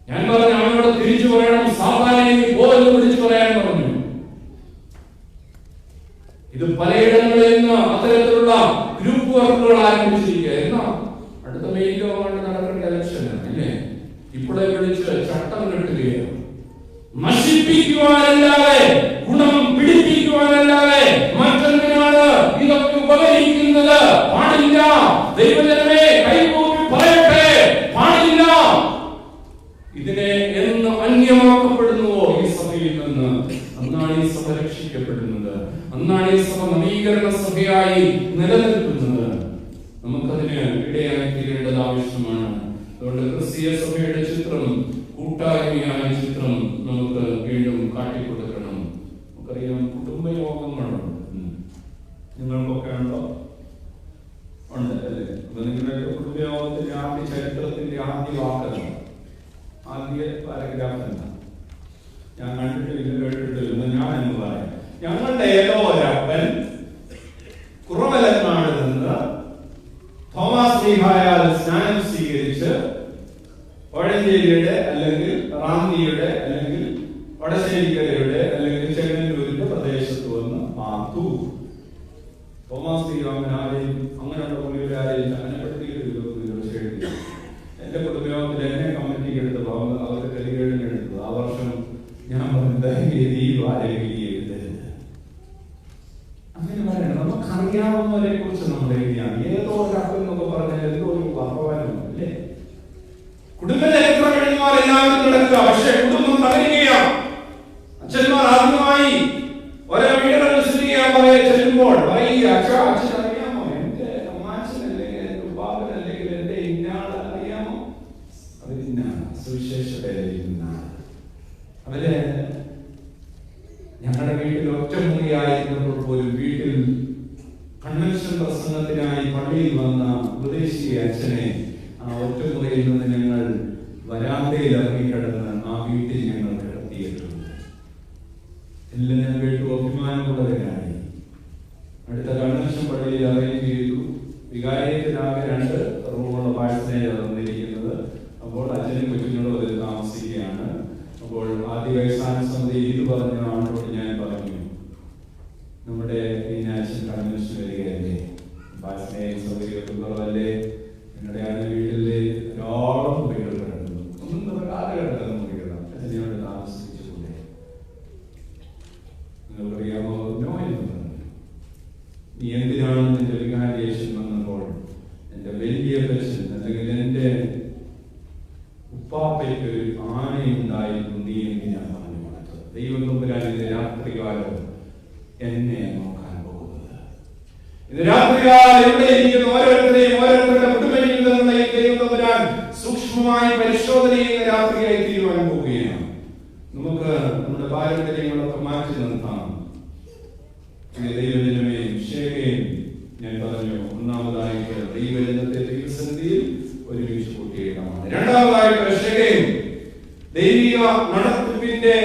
ഞാൻ പറഞ്ഞു, അവനോട് തിരിച്ചു പറയണം, സാധാരണ പോലെന്ന് വിളിച്ചു പറയാൻ പറഞ്ഞു. ഇത് പലയിടങ്ങളിൽ നിന്ന് അത്തരത്തിലുള്ള ഗ്രൂപ്പ് വർക്കുകൾ ആരംഭിച്ചിരിക്കുക. എന്നാ അടുത്ത മെയിലോ നടക്കേണ്ട ഇലക്ഷനാണ് അല്ലേ? ഇപ്പോഴേ വിളിച്ച് ചട്ടം കെട്ടുകയാണ്. നശിപ്പിക്കുവാനല്ലാതെ, ഗുണം പിടിപ്പിക്കുവാനല്ലാതെ മറ്റൊന്നിനാണ് ഇതൊക്കെ ഉപകരിക്കുന്നത്. പാടില്ല. ദൈവജനമേ, കൈകൂപ്പി പറയട്ടെ, പാടില്ല. ഇതിനെ എന്ന് അന്യമാക്കപ്പെടുന്നുവോ ഈ സഭയിൽ നിന്ന്, അന്നാണ് ഈ സഭ രക്ഷിക്കപ്പെടുന്നത്, അന്നാണ് ഈ സഭ നവീകരണ സഭയായി നിലനിൽക്കുന്നത്. നമുക്കതിന് ഇടയായി തീരേണ്ടത് ആവശ്യമാണ്. അതുകൊണ്ട് ക്രിസ്തീയ സഭയുടെ ചിത്രം, കൂട്ടായ്മയായ ചിത്രം നമുക്ക് വീണ്ടും കാട്ടിക്കൊടുക്കണം. നമുക്കറിയാം, കുടുംബയോഗങ്ങളുണ്ട്. നിങ്ങൾക്കൊക്കെ ഉണ്ടോ? ഉണ്ട് അല്ലേ? അപ്പൊ നിങ്ങളുടെ കുടുംബയോഗത്തിന്റെ ആദ്യ ചരിത്രത്തിന്റെ ആദ്യ വാക്കല്ല, ആദ്യ പാരഗ്രാഫ് എന്താ? ഞാൻ കണ്ടിട്ടില്ല, കേട്ടിട്ടില്ല. ഞാൻ എന്ന് പറയാം, ഞങ്ങളുടെ ഏതോ ഒരപ്പൻ കുറവലങ്ങാട് നിന്ന് തോമസ് ശ്ലീഹായാൽ സ്നാനം സ്വീകരിച്ച് വടഞ്ചേരിയുടെ അല്ലെങ്കിൽ റാന്നിയുടെ അല്ലെങ്കിൽ വടശ്ശേരിക്കരയുടെ അല്ലെങ്കിൽ ചെങ്ങന്നൂരിന്റെ പ്രദേശത്ത് വന്ന് പാർത്തു. തോമസ് ശ്ലീഹാമൻ ആരെയും അങ്ങനെയുള്ള പുള്ളിയുടെ ആരെയും അനപ്പെടുത്തിയിട്ടില്ല. എന്റെ കുടുംബയോഗത്തിൽ എന്നെ കമ്മിറ്റിക്ക് എടുത്തപ്പോ അവർക്ക് കരികേടിന് എടുത്തത്. ആ വർഷം ഞാൻ പറഞ്ഞത് അങ്ങനെ പറയണം. നമുക്കറിയാവുന്നവരെ കുറിച്ച് നമ്മൾ എഴുതിയാണ്. ഏതോ ഒരാളെന്നൊക്കെ പറഞ്ഞാൽ എന്തോ ഒരു അപമാനം അല്ലേ? കുടുംബചരിത്രങ്ങൾ എല്ലാവരും നടക്കുക, പക്ഷെ കുടുംബം തകരുകയാണ്. അച്ഛന്മാർ ആദ്യമായി ഓരോ വീടുകളിൽ ചെല്ലുമ്പോൾ അച്ഛൻ അറിയാമോ എന്റെ അമ്മാച്ചൻ അല്ലെങ്കിൽ എന്റെ ഉപാപൻ അല്ലെങ്കിൽ എന്റെ ഇന്നാള് അറിയാമോ? അവരിന്നാണ് സുവിശേഷതയിലിരുന്നാണ്. അവര് ഞങ്ങളുടെ വീട്ടിൽ ഒറ്റമുറിയായിരുന്നപ്പോൾ പോലും വീട്ടിൽ കൺവെൻഷൻ പ്രസംഗത്തിനായി പള്ളിയിൽ വന്ന ഉപദേശിയ അച്ഛനെ ആ ഒറ്റമുറിയിൽ നിന്ന് ഞങ്ങൾ വരാന്തയിൽ ഇറങ്ങിക്കിടന്ന് ആ വീട്ടിൽ ഞങ്ങൾ കിടത്തിയിട്ടുണ്ട്. എല്ലാം ഞാൻ കേട്ടു, അഭിമാനമുള്ളവരായി. അടുത്ത കൺവെൻഷൻ പള്ളിയിൽ അറേഞ്ച് ചെയ്തു. വികാരിയത്തിനാകെ 2 റൂമുള്ള പാഴ്സനേജ് തന്നിരിക്കുന്നത്. അപ്പോൾ അച്ഛനും കൊച്ചുങ്ങളും അതിൽ താമസിക്കുകയാണ്. അപ്പോൾ ആദ്യ വയസ്സാന സമിതി ഇത് പറഞ്ഞ ആളോട് ഞാൻ പറഞ്ഞു, നമ്മുടെ അച്ഛൻ കൺവെൻഷൻ വരികയല്ലേ, പാഴ്സനേജ് സൗകര്യമൊക്കെ കുറവല്ലേ, നിങ്ങളുടെ വീട്ടിലെ ധാരാളം കുട്ടികൾ കിടക്കുന്നു, എൻ്റെ വികാരിയേഷൻ വന്നപ്പോൾ എൻ്റെ വലിയ ബസ് അല്ലെങ്കിൽ എൻ്റെ ഉപ്പാപ്പയ്ക്ക് ഒരു ആനയുണ്ടായിരുന്നു, നീ എന്തിനാ പറഞ്ഞു കൊടുത്തത്? ദൈവം തമ്പുരാൻ ഇത് രാത്രികാലം എന്നെ നോക്കാൻ പോകുന്നത്. ഇത് രാത്രികാലം ഇവിടെ ഇരിക്കുന്ന ഓരോരുത്തരെയും ഓരോരുത്തരുടെ കുടുംബത്തിൽ നിന്നുള്ള ഈ ദൈവം തമ്പുരാൻ സൂക്ഷ്മമായി പരിശോധന ചെയ്യുന്ന രാത്രിയായി തീരുവാൻ പോവുകയാണ്. നമുക്ക് നമ്മുടെ പാരമ്പര്യങ്ങളൊക്കെ മാറ്റി നിർത്താം. ദൈവജനമേയും ശേഖയും ഞാൻ പറഞ്ഞു, ഒന്നാമതായിട്ട് ദൈവജനത്തെ ദൈവസന്നിധിയിൽ ഒരുമിച്ച് കൂട്ടിയ ഇടമാണ്. രണ്ടാമതായിട്ട് ശേഖയും ദൈവിക നടത്തിപ്പിന്റെ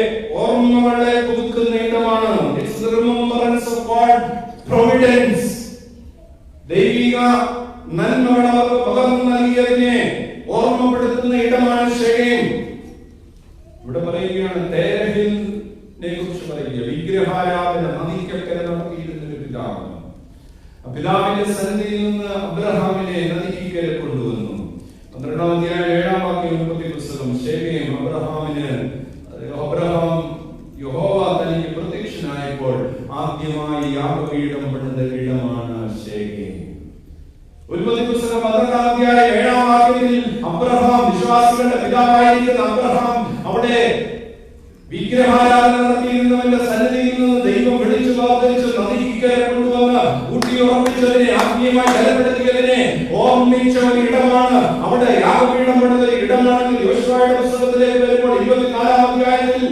ഓർമ്മകളെ പുതുക്കുന്ന ഇടമാണ്. It's the remembrance of God providence. ദൈവിക നന്മകൾ അവർക്ക് പകർന്നു നൽകിയതിനെ ഓർമ്മപ്പെടുത്തുന്ന ഇടമാണ് ശേഖയും. ഇവിടെ പറയുകയാണ്, തേരഹിനെ കുറിച്ച് പറയുക, വിഗ്രഹാരാധന നദിക്കക്കരെ നടത്തിയിരുന്ന ഒരു പിതാവ്. പിതാവിന്റെ സന്നിധിയിൽ നിന്ന് അബ്രഹാമിനെ നദിക്കരെ കൊണ്ടുവന്നു. 12-ാം അധ്യായം 7-ാം വാക്യം ഉൽപ്പത്തി പുസ്തകം. ശേഖയും അബ്രഹാം യഹോവ തനിക്ക് പ്രത്യക്ഷനായപ്പോൾ ആദ്യമായി യാഗപീഠം പണിത ഇടമാണ് ശേഖയും. ഉൽപ്പത്തി പുസ്തകം 12-ാം അധ്യായം 7-ാം വാക്യത്തിൽ അബ്രഹാം, വിശ്വാസികളുടെ പിതാവായിരിക്കുന്ന അബ്രഹാം, അവിടെ വിഗ്രഹാരാധന നടത്തിയിരുന്നവന്റെ സന്നിധിയിൽ നിന്ന് ദൈവം വിളിച്ചു വാഗ്ദാനിച്ച് നദിക്കരെ കൊണ്ടുവന്ന് ഊട്ടിയുറപ്പിച്ചതിനെ, ആത്മീയമായി ബലപ്പെടുത്തിയതിനെ ഓർമ്മിച്ച ഒരു ഇടമാണ്. അവിടെ യാഗപീഠം പണിത ഇടമാണെങ്കിൽ യോശുവയുടെ പുസ്തകത്തിലേക്ക് വരുമ്പോൾ 24-ാം അധ്യായത്തിൽ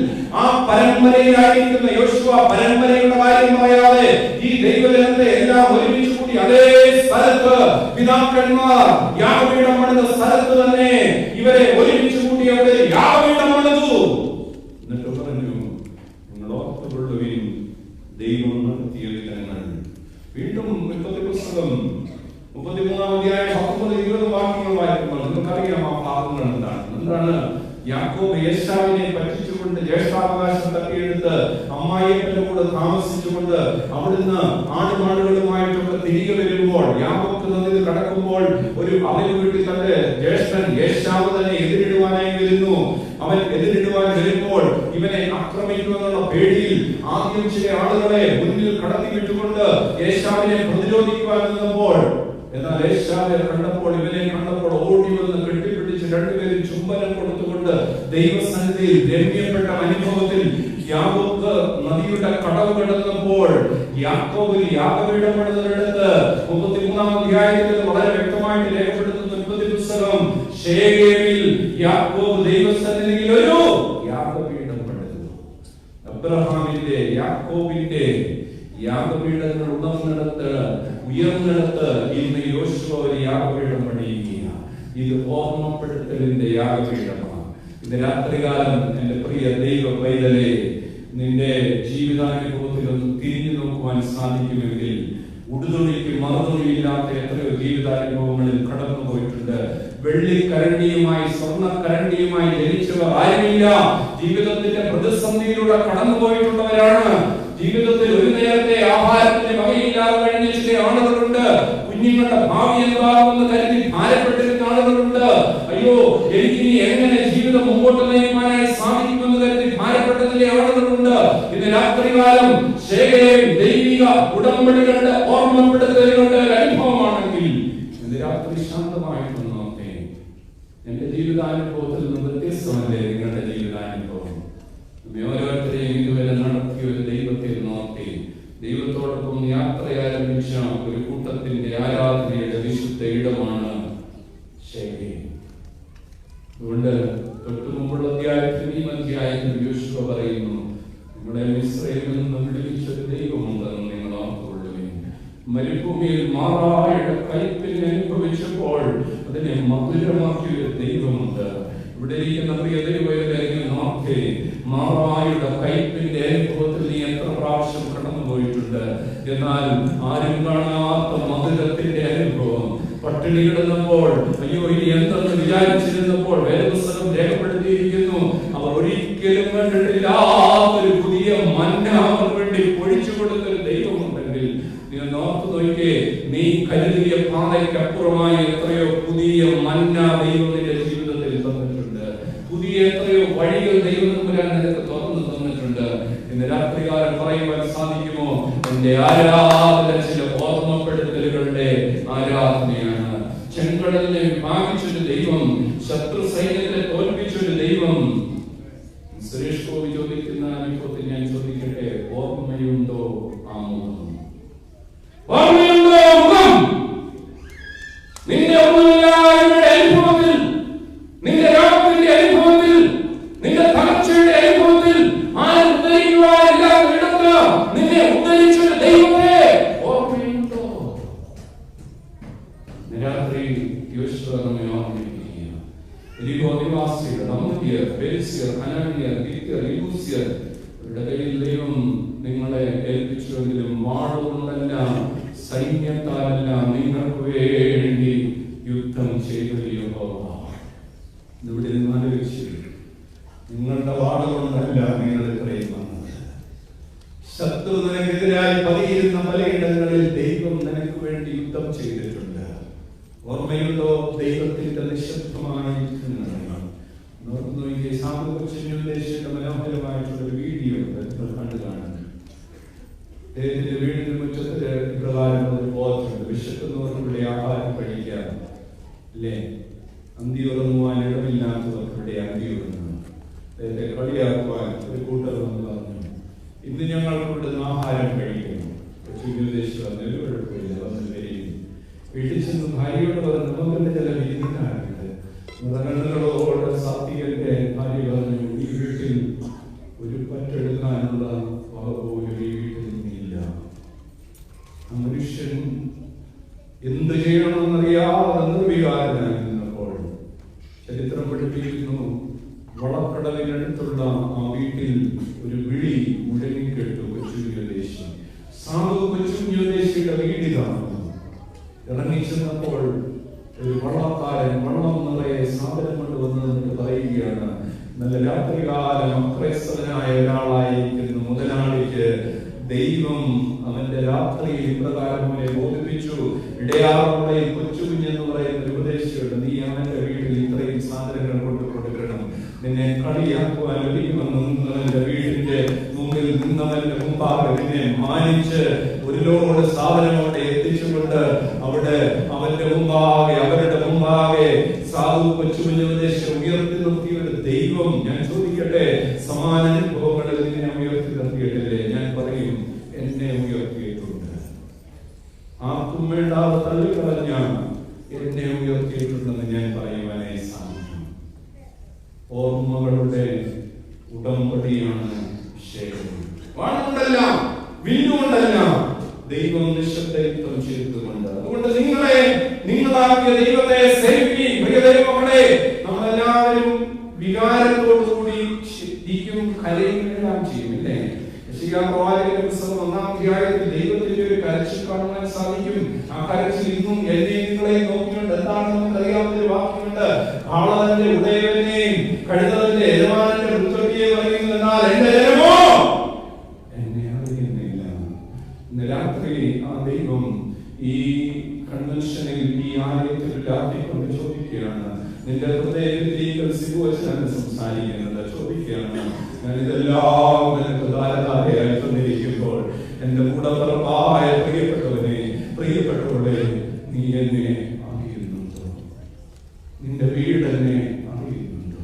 ആ പരമ്പരയിലായിരിക്കുന്ന യോശുവ പരമ്പരയുടെ കാര്യം പറയാതെ ഈ ദൈവജനത്തെ എല്ലാം ഒരുമിച്ച് കൂടി അതേ സ്ഥലത്ത് പിതാക്കന്മാർ യാഗപീഠം പണിത സ്ഥലത്ത് തന്നെ ഇവരെ ഒരുമിച്ച് കൂടി അവിടെ യാഗപീഠം പണിതു. എന്നിട്ട് പറഞ്ഞു, നിങ്ങൾ ഓർത്തുകൊള്ളുവിൻ ദൈവം നടത്തിയ വിധങ്ങൾ. വീണ്ടും ഉൽപ്പത്തി പുസ്തകം 33-ാം അധ്യായം 19-20 വാക്യങ്ങൾ വായിക്കുമ്പോൾ നിങ്ങൾക്കറിയാം ആ ഭാഗങ്ങൾ എന്താണ്. യാക്കോബ് ഏശാവിനെ പറ്റിച്ചുകൊണ്ട് ജ്യേഷ്ഠാവകാശം തട്ടിയെടുത്ത് അമ്മായിയപ്പന്റെ കൂടെ താമസിച്ചുകൊണ്ട് അവിടുന്ന് ആടുമാടുകളുമായിട്ടൊക്കെ തിരികെ വരുമ്പോൾ, യാക്കോബ് നദി കടക്കുമ്പോൾ അവന് വീട്ടിൽ തന്റെ ജ്യേഷ്ഠൻ ഏശാവ് തന്നെ എതിരിടുവാനായി വരുന്നു. അവൻ എതിരിടുവാൻ വരുമ്പോൾ ഇവനെ ആക്രമിക്കുമെന്നുള്ള പേടിയിൽ ആദ്യം ചില ആളുകളെ മുന്നിൽ കടത്തി വിട്ടുകൊണ്ട് ഏശാവിനെ പ്രതിരോധിക്കുവാൻ നിന്നപ്പോൾ, എന്നാൽ ഏശാവിനെ കണ്ടപ്പോൾ, ഇവനെ കണ്ടപ്പോൾ ഓടി വന്ന് കെട്ടിപ്പിടിച്ച് രണ്ടുപേരും ചുംബനം കൊടുത്തുകൊണ്ട് ദൈവസന്നിധിയിൽ രമ്യപ്പെട്ട അനുഭവത്തിൽ യാക്കോബ് നദിയുടെ കടവ് കടന്നപ്പോൾ യാക്കോബ് യാഗപീഠം പണിതെടുത്ത് 33-ാം അധ്യായത്തിൽ വളരെ വ്യക്തമായിട്ട് രേഖപ്പെടുത്തുന്ന ഉൽപ്പത്തി പുസ്തകം, ശേഖേമിൽ യാക്കോബ് ദൈവസന്നിധിയിൽ ഒരു യാഗപീഠം പണിതു. അബ്രഹാമിന്റെ യാക്കോബിന്റെ യാഗപീഠങ്ങൾ ഉയർന്നിടത്ത് ഇന്ന് യോശുവ ഒരു യാഗപീഠം പണിയുകയാണ്. ഇത് ഓർമ്മപ്പെടുത്തലിന്റെ യാഗപീഠമാണ്. ഇത് രാത്രികാലം എന്റെ പ്രിയ ദൈവ പൈതലേ, നിന്റെ ജീവിതാനുഭവത്തിൽ ഒന്ന് തിരിഞ്ഞു നോക്കുവാൻ സാധിക്കുമെങ്കിൽ ഉടുതുണിക്ക് മറുതുണിയില്ലാത്ത എത്രയോ ജീവിതാനുഭവങ്ങളിൽ കടന്നു പോയിട്ടുണ്ട്. വെള്ളിക്കരണ്ടിയുമായി സ്വർണ്ണക്കരണ്ടിയുമായി ജനിച്ചവർ ആരുമില്ല. ജീവിതത്തിന്റെ പ്രതിസന്ധിയിലൂടെ കടന്നു പോയിട്ടുള്ളവരാണ്. ജീവിതത്തിൽ ഒരു നേരത്തെ ആഹാരത്തിന് വകയില്ലാതെ കഴിഞ്ഞ ചില ആളുകളുണ്ട്. കുഞ്ഞുങ്ങളുടെ ഭാവി എന്താകുമെന്ന് കരുതി ഭാരപ്പെട്ടിരുന്ന ആളുകളുണ്ട്. അയ്യോ, എനിക്കിനി എങ്ങനെ ജീവിതം മുമ്പോട്ട് നയിക്കാനായി സാധിക്കുമെന്ന് കരുതി ഭാരപ്പെട്ട ചില ആളുകളുണ്ട്. ഇന്ന് രാത്രികാലം ശേഖരം ദൈവിക ഉടമ്പടികളുടെ ഓർമ്മപ്പെടുത്തലുകളുടെ അനുഭവമാണെങ്കിൽ ഇന്ന് രാത്രി ശാന്തമായിട്ട് നോക്കേ. എന്റെ ജീവിതാനുഭവത്തിൽ നിന്ന് വ്യത്യസ്തമല്ലേ നിങ്ങളുടെ ജീവിതാനുഭവം? ഓരോരുത്തരെയും ഇതുവരെ നടത്തിയ ഒരു ദൈവത്തെ നോക്കി ദൈവത്തോടൊപ്പം യാത്ര ആരംഭിച്ച ഒരു കൂട്ടത്തിന്റെ ആരാധനയുടെ വിശുദ്ധ ഇടമാണ് ശേഖരം. അതുകൊണ്ട് തൊട്ടു മുമ്പുള്ള അധ്യായത്തിൽ ഈ അധ്യായത്തിൽ യോശുവ പറയുന്നു, നിങ്ങളെ മിസ്രയീമിൽ നിന്ന് വിടുവിച്ചൊരു ദൈവമുണ്ടെന്ന് നിങ്ങൾ ഓർത്തുകൊള്ളുവിൻ. മരുഭൂമിയിൽ മാറായുടെ കയ്പിനെ അനുഭവിച്ചപ്പോൾ അതിനെ മധുരമാക്കിയ ഒരു ദൈവമുണ്ട്. ഇവിടെ ഇരിക്കുന്ന പ്രിയ ദൈവത്തിൽ നോക്കി, മാറായുടെ കയ്പിന്റെ അനുഭവത്തിൽ നീ എത്ര പ്രാവശ്യം കടന്നു പോയിട്ടുണ്ട്. എന്നാൽ ആരും കാണാത്ത മധുരത്തിന്റെ അനുഭവം. പട്ടിണി കിടന്നപ്പോൾ അയ്യോ ഇനി എന്തെന്ന് വിചാരിച്ചിരുന്നപ്പോൾ വേദപുസ്തകം രേഖപ്പെടുത്തിയിരിക്കുന്നു, അവർ ഒരിക്കലും കണ്ടിട്ടില്ലാത്തൊരു പുതിയ മന്ന അവർക്ക് വേണ്ടി പൊഴിച്ചു കൊടുത്തൊരു ദൈവമുണ്ടെങ്കിൽ നീ നോക്ക് നോക്കിയേ. നീ കരുതിയ പാതയ്ക്കപ്പുറമായി എത്രയോ പുതിയ മന്ന ദൈവം നിന്റെ ജീവിതത്തിൽ തന്നിട്ടുണ്ട്. പുതിയ എത്രയോ വഴികൾ ദൈവം നിനക്ക് തുറന്നു തന്നിട്ടുണ്ട്. ഇന്ന് രാത്രികാലം പറയുവാൻ സാധിക്കുമോ? എന്റെ ആരാധന ചില ഓർമ്മപ്പെടുത്തലുകൾ ആരാധനയാണ്. ചെങ്കടലിനെ വിഭാഗിച്ചൊരു ദൈവം, ശത്രു സൈന്യത്തെ തോൽപ്പിച്ചൊരു ദൈവം. സുരേഷ് ഗോപി ചോദിക്കുന്ന അനുഭവത്തിൽ ഞാൻ ചോദിക്കട്ടെ, ഓർമ്മയുണ്ടോ ആ മുഖം? ഓർമ്മയുണ്ടോ മുഖം? നിന്റെ ഒന്നുമില്ലായ്മയുടെ അനുഭവത്തിൽ, നിന്റെ രോഗത്തിന്റെ അനുഭവത്തിൽ, നിന്റെ തളർച്ചയുടെ അനുഭവത്തിൽ ആരും ഉദ്ധരിക്കുവാനില്ലാത്ത ഇടത്ത് നിന്നെ ഉദ്ധരിച്ചൊരു ദൈവത്തെ ഓർമ്മയുണ്ടോ? രാത്രി യോശുവ നമ്മെ ഓർമ്മിപ്പിക്കുകയാണ്. എരിഹോ നിവാസികൾ, അമോര്യർ, പെരിസ്യർ, ഹനാന്യർ, ഹിത്യർ, യെബൂസ്യർ ഇവരുടെ കയ്യിൽ ദൈവം നിങ്ങളെ ഏൽപ്പിച്ചുവെങ്കിലും വാളുകൊണ്ടല്ല, സൈന്യത്താലല്ല, നിങ്ങൾക്ക് വേണ്ടി യുദ്ധം ചെയ്തൊരു യഹോവ. ഇവിടെ നിന്ന് ആലോചിച്ചു, നിങ്ങളുടെ വാളുകൊണ്ടല്ല നിങ്ങൾ ഇത്രയും വന്നത്. ശത്രു നിനക്കെതിരായി പതിയിരുന്ന പലയിടങ്ങളിൽ ദൈവം നിനക്ക് വേണ്ടി യുദ്ധം ചെയ്തിട്ടുണ്ട്. ഓർമ്മയുണ്ടോ ദൈവത്തിന്റെ നിശബ്ദമായ യുദ്ധങ്ങൾ? സാധുശിയുടെ മനോഹരമായിട്ടുള്ള വീഡിയോ കണ്ടു കാണുന്നു. അദ്ദേഹത്തിന്റെ വീടിന് മുറ്റത്ത് ഇപ്രകാരം ഒരു ബോധമുണ്ട്: വിശക്കുന്നവർക്കിവിടെ ആഹാരം കഴിക്കാം, അല്ലേ? അന്തി ഉറങ്ങുവാൻ ഇടമില്ലാത്തവർക്കിവിടെ അന്തി ഉറങ്ങുന്നു. അദ്ദേഹത്തെ കളിയാക്കുവാൻ ഒരു കൂട്ടർ എന്ന് പറഞ്ഞു, ഇന്ന് ഞങ്ങൾക്കിവിടെ ആഹാരം കഴിക്കുന്നു. ഉദ്ദേശിച്ചു വന്നു, ഒരു കുഴപ്പമില്ല, വന്ന് വരികയും വീട്ടിൽ ചെന്ന് ഭാര്യയോട് പറഞ്ഞു, നമുക്കെന്റെ ചില വിരുന്നുകാരുണ്ട്. മൃഗങ്ങളോട് സാത്വികന്റെ ഭാര്യ പറഞ്ഞു, ഈ വീട്ടിൽ ഒരു പറ്റെടുക്കാനുള്ള പോലും ഈ വീട്ടിൽ നിന്നില്ല. ആ മനുഷ്യൻ എന്ത് ചെയ്യണമെന്നറിയാതെ നിർവികാരനായി നിന്നപ്പോൾ ചരിത്രം പഠിപ്പിക്കുന്നു, വളക്കടലിനടുത്തുള്ള ആ വീട്ടിൽ ഒരു വിളി മുഴങ്ങിക്കെട്ടു. കൊച്ചുദേശി, സാധു കൊച്ചുദേശിയുടെ വീടിലാണ്. ഇറങ്ങിച്ചെന്നപ്പോൾ ഒരു വള്ളക്കാരൻ വള്ളം നിറയെ സാധനം കൊണ്ടുവന്ന് പറയുകയാണ്, നല്ല രാത്രികാലം അക്രൈസ്തവനായ ഒരാളായിരിക്കുന്നു മുതലാളിക്ക് ദൈവം അവന്റെ രാത്രിയിൽ പ്രകാരം അവനെ ബോധിപ്പിച്ചു. ഇടയാറുള്ള കൊച്ചു കുഞ്ഞെന്ന് പറയുന്ന ഒരു ഉപദേശിയുണ്ട്, നീ അവന്റെ വീട്ടിൽ ഇത്രയും സാധനങ്ങൾ കൊടുക്കണം, നിന്നെ കളിയാക്കുവാൻ ഒരുക്കുമെന്നും അവന്റെ വീടിന്റെ മുമ്പിൽ നിന്നവന്റെ മുമ്പാകെ നിന്നെ മാനിച്ച് ഒരു ലോഡ് സാധനം അവിടെ എത്തിച്ചുകൊണ്ട് അവിടെ അവന്റെ മുമ്പാകെ, അവരുടെ മുമ്പാകെ സാധു കൊച്ചുകുഞ്ഞുപദേശം ഉയർത്തി നിർത്തിയ ഒരു ദൈവം. ഞാൻ ചോദിക്കട്ടെ, സമാന അനുഭവങ്ങളിൽ നിന്നെ ഉയർത്തി നിർത്തിയിട്ടില്ലേ? ഞാൻ പറയും, എന്നെ ഉയർത്തിയിട്ടുണ്ട്. ആർക്കും വേണ്ടാതെ തള്ളിക്കളഞ്ഞ എന്നെ ഉയർത്തിയിട്ടുണ്ടെന്ന് ഞാൻ പറയുവാനായി സാധിക്കും. ഓർമ്മകളുടെ ഉടമ്പടിയാണ് ശേഖരം. വാളുകൊണ്ടല്ല, വില്ലുകൊണ്ടല്ല, ദൈവം നിശബ്ദത്വം ചെയ്തുകൊണ്ട്. അതുകൊണ്ട് നിങ്ങളാക്കിയ ദൈവത്തെ സേവിക്കുകയും, പ്രിയദൈവമക്കളെ, നമ്മളെല്ലാവരും വികാരത്തോടുകൂടി ശരിക്കും കരയുകയെല്ലാം ചെയ്യുമില്ലേ? പ്രവാചകന്റെ പുസ്തകം 1-ാം അധ്യായത്തിൽ ദൈവത്തിന്റെ ഒരു കരച്ചിൽ കാണുവാൻ സാധിക്കും. ആ കരച്ചിൽ ഇന്നും എന്നെ നിങ്ങളെ നോക്കിക്കൊണ്ട് എന്താണെന്ന് നമുക്കറിയാവുന്ന ഒരു വാക്യമുണ്ട്: ആളവന്റെ ഉടയവനെയും കഴുതവന്റെ യജമാനന്റെ വൃത്തടിയെ പറയുന്നു, എന്നാൽ എന്റെ ജനമോ എന്നെ അറിയുന്നില്ല. ഇന്ന് രാത്രി ആ ദൈവം ഈ കൺവെൻഷനിൽ, ഈ ആലയത്തിൽ രാത്രിക്കൊണ്ട് ചോദിക്കുകയാണ്, നിന്റെ ഹൃദയത്തിലേക്ക് സിംഹവചനം സംസാരിക്കുന്നത് ചോദിക്കുകയാണ്, ഞാൻ ഇതെല്ലാം നിനക്ക് ധാരാളമായി തന്നിരിക്കുമ്പോൾ എന്റെ കൂടപ്പിറപ്പായ പ്രിയപ്പെട്ടവനെ, പ്രിയപ്പെട്ടവളെ, നീ എന്നെ അറിയുന്നുണ്ടോ? നിന്റെ വീട് എന്നെ അറിയുന്നുണ്ടോ?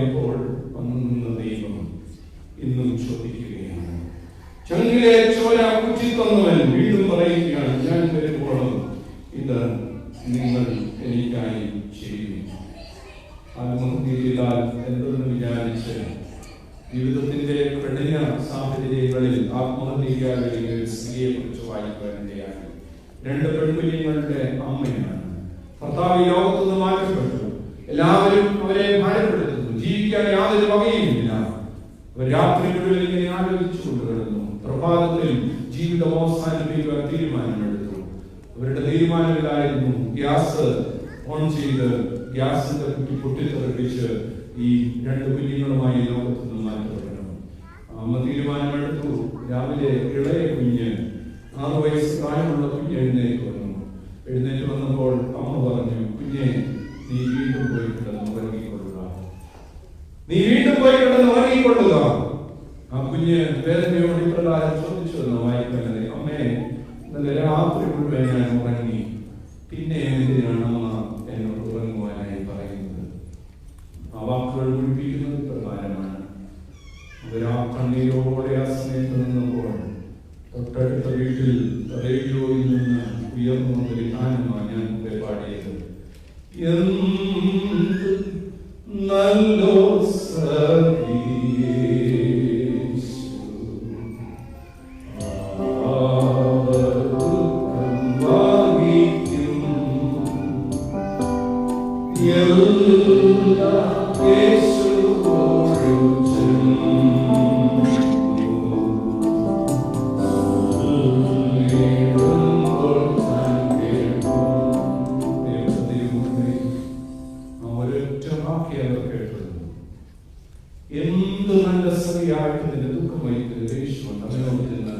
ഇപ്പോൾ വന്ന ദൈവം ഇന്നും ചോദിക്കുകയാണ്. ചങ്കിലെ ചോര കുറ്റിത്തന്നവൻ വീണ്ടും പറയുകയാണ്, ഞാൻ വരുമ്പോഴും ഇത് നിങ്ങൾ എനിക്കായി ചെയ്യും. ആത്മഹത്യ ചെയ്താൽ എന്തെന്ന് വിചാരിച്ച് ജീവിതത്തിന്റെ കഠിന സാഹചര്യങ്ങളിൽ ആത്മഹത്യയ്ക്കായി ഒരു സ്ത്രീയെ കുറിച്ച് വായിക്കുവാനിടയാണ്. 2 പെൺകുഞ്ഞുങ്ങളുടെ അമ്മയാണ്. ഭർത്താവ് ലോകത്തു നിന്ന് മാറ്റപ്പെട്ടു. എല്ലാവരും അവരെ ഭാരപ്പെടുത്തുന്നു. ജീവിക്കാൻ യാതൊരു വകയുമില്ല. രാത്രി മുഴുവൻ ഇങ്ങനെ ആലോചിച്ചു കൊണ്ടുകിടന്നു. പ്രഭാതത്തിൽ ജീവിതം അവസാനിപ്പിക്കുവാൻ തീരുമാനമെടുത്തു. അവരുടെ തീരുമാനമില്ലായിരുന്നു ഗ്യാസ് ഓൺ ചെയ്ത് ഗ്യാസിന്റെ കുറ്റി പൊട്ടിത്തെറിപ്പിച്ച് ഈ 2 കുഞ്ഞുങ്ങളുമായി ലോകത്തു നിന്ന് മാറ്റപ്പെടണം. അമ്മ തീരുമാനമെടുത്തു. രാവിലെ ഇളയ കുഞ്ഞ്, 6 വയസ്സ് പ്രായമുള്ള കുഞ്ഞ് എഴുന്നേറ്റ് വന്നു. എഴുന്നേറ്റ് വന്നപ്പോൾ അമ്മ പറഞ്ഞു, കുഞ്ഞെ, നീ വീണ്ടും പോയി കിടന്ന് ഉറങ്ങിക്കൊള്ളുക, നീ വീണ്ടും പോയി കിടന്ന് ഉറങ്ങിക്കൊള്ളുക. ആ കുഞ്ഞ് വേദനയോട് ഇപ്രകാരം ചോദിച്ചു എന്ന് വായിക്കുന്നത്, അമ്മേ, രാത്രി മുഴുവൻ ഞാൻ ഉറങ്ങി. പിന്നെ എന്തിനാണ് എന്നോട് ഉറങ്ങുവാനായി പറയുന്നത്? ആ വാക്കുകൾ ഒഴിപ്പിക്കുന്നത് പ്രകാരമാണ്. അവരാ കണ്ണീരോടെ ആ സമയത്ത് നിന്നപ്പോൾ തൊട്ടടുത്ത വീട്ടിൽ റേഡിയോയിൽ നിന്ന് ഉയർന്നു വന്നൊരു ഗാനമാണ് ഞാൻ മുമ്പേ പാടിയത്. നല്ലോ എന്ത് നല്ല സ്ത്രീയായിട്ട് നിന്റെ ദുഃഖം വഹിക്കുന്നത് യേശുണ്ട്. അവനോട് ചെന്ന്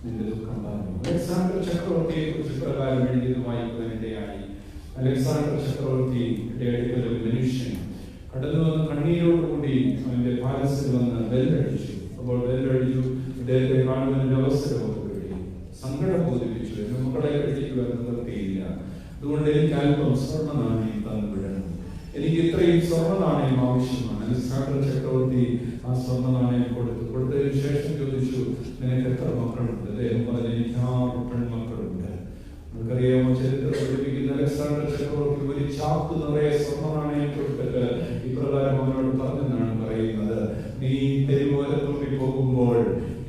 നിന്റെ ദുഃഖം പറഞ്ഞു. അലക്സാണ്ടർ ചക്രവർത്തിയെ കുറിച്ച് പ്രകാരം എഴുതിയത് വായിക്കുവാനിടയായി. അലക്സാണ്ടർ ചക്രവർത്തിയുടെ അടുക്കൽ ഒരു മനുഷ്യൻ കടന്നു വന്ന് കണ്ണീരോടുകൂടി അവന്റെ പാലസിൽ വന്ന് ബെല്ലടിച്ചു. അപ്പോൾ ബെല്ലടിച്ചു. അദ്ദേഹത്തെ കാണുവാൻ ഒരു അവസരം കിട്ടി. സങ്കടം ബോധിപ്പിച്ചു. എന്റെ മക്കളെ കെട്ടിക്കുവാൻ നിവൃത്തിയില്ല. അതുകൊണ്ട് എനിക്ക് അല്പം സ്വർണ്ണ നാണയം തന്നു വിടണം. എനിക്ക് ഇത്രയും സ്വർണ്ണ നാണയം ആവശ്യമാണ്. അലക്സാണ്ടർ ചക്രവർത്തി ആ സ്വർണ്ണ നാണയം കൊടുത്തതിനു ശേഷം ചോദിച്ചു, നിനക്ക് എത്ര മക്കളുണ്ട്? അദ്ദേഹം പറഞ്ഞു, എനിക്ക് 6 പെൺമക്കളുണ്ട്. നമുക്കറിയാമോ, ചരിത്രം പഠിപ്പിക്കുന്ന അലക്സാണ്ടർ ചക്രവർത്തി ഒരു ചാക്ക് നിറയെ സ്വർണ്ണ നാണയം കൊടുത്തിട്ട് ഇപ്രകാരം അവനോട് പറഞ്ഞെന്നാണ് പറയുന്നത്, നീ തെരുവോരത്തൂടി പോകുമ്പോൾ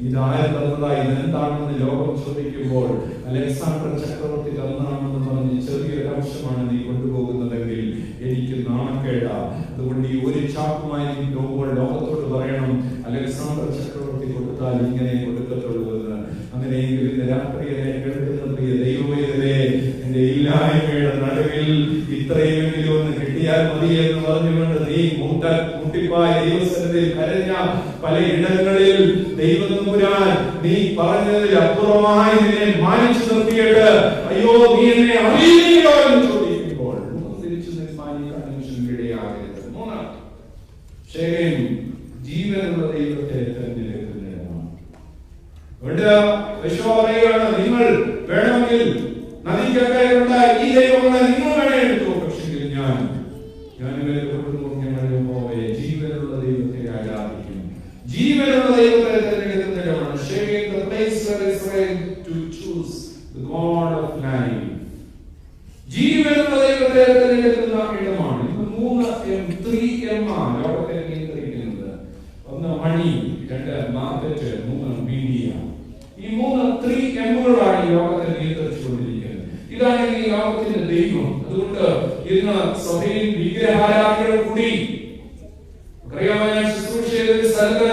ഇതാരും തന്നതായി എന്താണെന്ന് ലോകം ചോദിക്കുമ്പോൾ അലക്സാണ്ടർ ചക്രവർത്തി തന്നാണെന്ന് പറഞ്ഞ് ചെറിയൊരു അംശമാണ് നീ കൊണ്ടുപോകുന്നതെങ്കിൽ എനിക്ക് നാണക്കേടാ. അതുകൊണ്ട് ഈ ഒരു ചാക്കുമായി നീ പോകുമ്പോൾ ലോകത്തോട് പറയണം, അലക്സാണ്ടർ ചക്രവർത്തി കൊടുത്താൽ ഇങ്ങനെ കൊടുക്കത്തുള്ളൂ എന്ന്. അങ്ങനെയെങ്കിൽ ഇന്ന് രാത്രിയെ കേൾക്കുന്ന പ്രിയ ദൈവവേദനേ, എന്റെ ഇല്ലായ്മയുടെ നടുവിൽ ഇത്രയെങ്കിലും ഒന്ന് കിട്ടിയാൽ മതി എന്ന് പറഞ്ഞുകൊണ്ട് നീ മുട്ടിപ്പായ ദൈവസന്നിധിയിൽ കരഞ്ഞ പല ഇടങ്ങളിൽ ദൈവം തമ്പുരാൻ നീ പറഞ്ഞതിൽ അപ്പുറമായി നിന്നെ മാനിച്ചു നിർത്തിയിട്ട് അയ്യോ നീ എന്നെ അറിയില്ലയോ എന്ന് ചോദിക്കുമ്പോൾ തിരിച്ചു നിൽക്കാൻ ഈ കൺവെൻഷൻ ഇടയാകരുത്. 3 ജീവനുള്ള ദൈവത്തെ തെരഞ്ഞെടുക്കുന്നതാണ്. നിങ്ങൾ വേണമെങ്കിൽ നദിക്കക്കരയുള്ള ഈ ദൈവങ്ങളെ നിങ്ങൾ വേണേ എടുത്തു. പക്ഷെങ്കിൽ ഞാൻ ജീവനുള്ള ദൈവത്തെ ആരാധിക്കും. ജീവനുള്ള ദൈവത്തെ തെരഞ്ഞെടുക്കുന്നതാണ്. ജീവനുള്ള ദൈവത്തെ തെരഞ്ഞെടുക്കുന്ന ഇടമാണ്. 3M ലോകത്തെ നിയന്ത്രിക്കുന്നത്. 1 മണി, 2 മാർക്കറ്റ്, 3 മീഡിയ. ഈ 3M ലോകത്തെ നിയന്ത്രിച്ചുകൊണ്ടിരിക്കുന്നത്. ഇതാണ് ഈ ലോകത്തിന്റെ ദൈവം. അതുകൊണ്ട് ഇന്ന് സഭയിൽ വിഗ്രഹാരാധന കൂടി ശുശ്രൂഷ ചെയ്തൊരു സ്ഥലത്ത്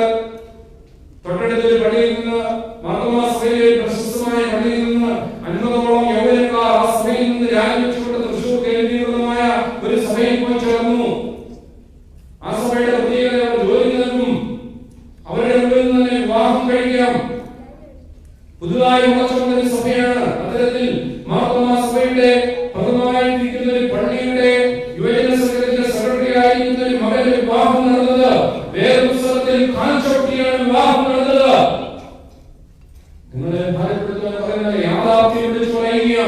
തൊട്ടടുത്തൊരു പള്ളിയിൽ നിന്ന് മാർത്തോമാസഭയിലെ പ്രശസ്തമായ പള്ളിയിൽ നിന്ന് 50ഓളം യൗവനക്കാർ ആ സഭയിൽ നിന്ന് രാജിവെച്ചുകൊണ്ട് തൃശൂർ കേന്ദ്രീകൃതമായ ഒരു സഭയിൽ പോയി ചേർന്നു. ആ സഭയുടെ പ്രത്യേകത അവർ ജോലി നൽകും. അവരുടെ മുമ്പിൽ നിന്ന് തന്നെ വിവാഹം കഴിക്കാം. പുതുതായി ഉറച്ചുകൊണ്ടൊരു സഭയാണ്. അത്തരത്തിൽ മാർത്തോമാസഭയുടെ പ്രഥമമായിരിക്കുന്ന ഒരു പള്ളിയുടെ യുവജന സംഘത്തിന്റെ സെക്രട്ടറി ആയിരിക്കുന്ന ഒരു മകന്റെ വിവാഹം നടന്നത് വേദപുസ്തകത്തിൽ കാണിച്ചൊട്ടിയാണ് വിവാഹം നടന്നത്. നിങ്ങളെ ഭാരപ്പെടുത്തുവാൻ പറയുന്നത് യാഥാർത്ഥ്യം വിളിച്ചു പറയുക.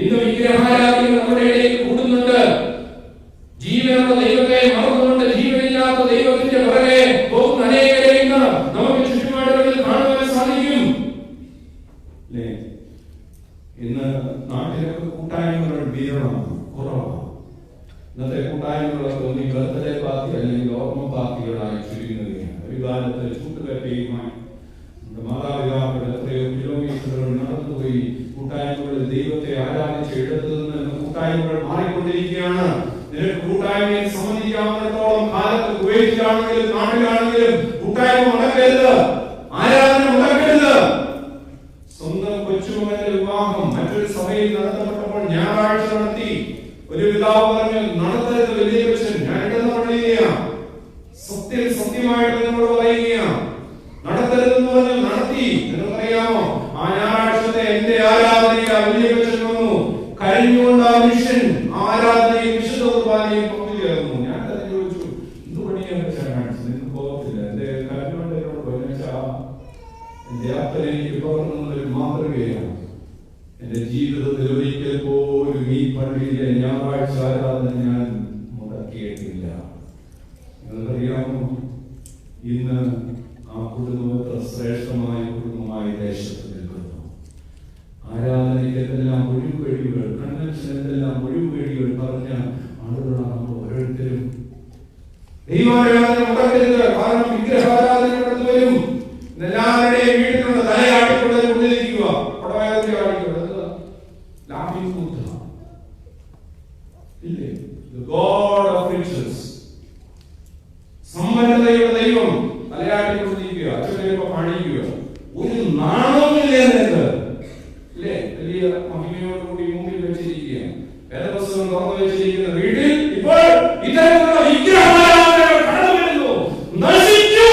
ഇന്ന് വിഗ്രഹാരാധന നമ്മുടെ ഇടയിൽ കൂടുന്നുണ്ട്. ജീവനുള്ള ദൈവത്തെ മറന്നുകൊണ്ട് ജീവനില്ലാത്ത ദൈവത്തിന്റെ പുറകെ പോകുന്ന അനേകരെ ഇന്ന് നമുക്ക് ചുറ്റുപാടുകളിൽ കാണുവാൻ സാധിക്കും. ഇന്ന് നാട്ടിലൊക്കെ കൂട്ടായ്മകൾ വിരളമാണ്, കുറവാണ്. ഇന്നത്തെ കൂട്ടായ്മകളൊക്കെ ഒന്നീ ബർത്ത്ഡേ പാർട്ടി അല്ലെങ്കിൽ ഓർമ്മ പാർട്ടികളായി ചുരുങ്ങുകയാണ്. ഒരു കാലത്ത് ചൂട്ടുകെട്ടിയുമായി മാതാപിതാക്കൾ എത്രയോ കിലോമീറ്ററുകൾ നടന്നുപോയി കൂട്ടായ്മകളിൽ ദൈവത്തെ ആരാധിച്ച് ഇടത്തു നിന്ന് കൂട്ടായ്മകൾ മാറിക്കൊണ്ടിരിക്കുകയാണ്. നിനക്ക് കൂട്ടായ്മയിൽ സംബന്ധിക്കാവുന്നിടത്തോളം കാലത്ത് കുവൈറ്റിലാണെങ്കിലും നാട്ടിലാണെങ്കിലും കൂട്ടായ്മ മുടക്കരുത്, ആരാധന മുടക്കരുത്. സ്വന്തം കൊച്ചുമകന്റെ വിവാഹം മറ്റൊരു സഭയിൽ നടത്തപ്പെട്ടപ്പോൾ ഞായറാഴ്ച നടത്തി. ഒരു പിതാവ് പറഞ്ഞു, നടത്തരുത് വലിയ കൊച്ചൻ, ഞാൻ ഇടന്ന് പറയുകയാണ്, സത്യമായിട്ട് നിങ്ങളോട് പറയുകയാണ്, നടത്തരുതെന്ന് പറഞ്ഞു നടത്തി. നിങ്ങൾക്കറിയാമോ, ആ ഞായറാഴ്ചത്തെ എന്റെ ആരാധനയിൽ വലിയ കൊച്ചൻ വന്നു. കഴിഞ്ഞുകൊണ്ട് ആ മനുഷ്യൻ ആരാധനയും വിശുദ്ധ കുർബാനയും പങ്കുചേർന്നു. ഞാൻ തന്നെ ചോദിച്ചു, എന്ത് പണിയാണ് കാണിച്ചത്? നിങ്ങൾക്ക് പോകത്തില്ല. എന്റെ കരുണോട് എന്നോട് എന്റെ അപ്പൻ എനിക്ക് പകർന്നു ഒരു മാതൃകയാണ്. എന്റെ ജീവിതത്തിൽ ഒരിക്കൽ പോലും ഈ പള്ളിയിലെ ഞായറാഴ്ച ആരാധന ഞാൻ മുടക്കിയിട്ടില്ല. നിങ്ങൾക്കറിയാമോ, ഇന്ന് ആ കുടുംബം എത്ര ശ്രേഷ്ഠമായ കുടുംബമായി ദേശത്ത് നിൽക്കുന്നു. ആരാധനയ്ക്ക് എന്തെല്ലാം ഒഴിവുകഴിവുകൾ, കൺവെൻഷൻ എന്തെല്ലാം ഒഴിവുകഴിവുകൾ പറഞ്ഞ ആളുകളാണ് ഓരോരുത്തരും. ദൈവാരാധന മുടക്കരുത്. കാരണം വിഗ്രഹാരാധന കടന്നു വരും. എല്ലാവരുടെയും വീട്ടിലുള്ള തലയാട്ടിക്കൊണ്ട് കൊണ്ടിരിക്കുക. സമ്പന്നതയുടെ ദൈവം തലയാട്ടിക്കൊണ്ടിരിക്കുക, അച്ഛനെ കാണിക്കുക. ഒരു നാണവുമില്ലേ നിനക്ക്? ഇല്ലേ? വലിയ മഹിമയോടുകൂടി മുമ്പിൽ വെച്ചിരിക്കുക, വേദപുസ്തകം തുറന്നു വെച്ചിരിക്കുന്ന വീട്ടിൽ ഇപ്പോൾ ഇത്തരത്തിലുള്ള വിഗ്രഹാരാധനകൾ കടന്നു വരുന്നു. നശിച്ചു,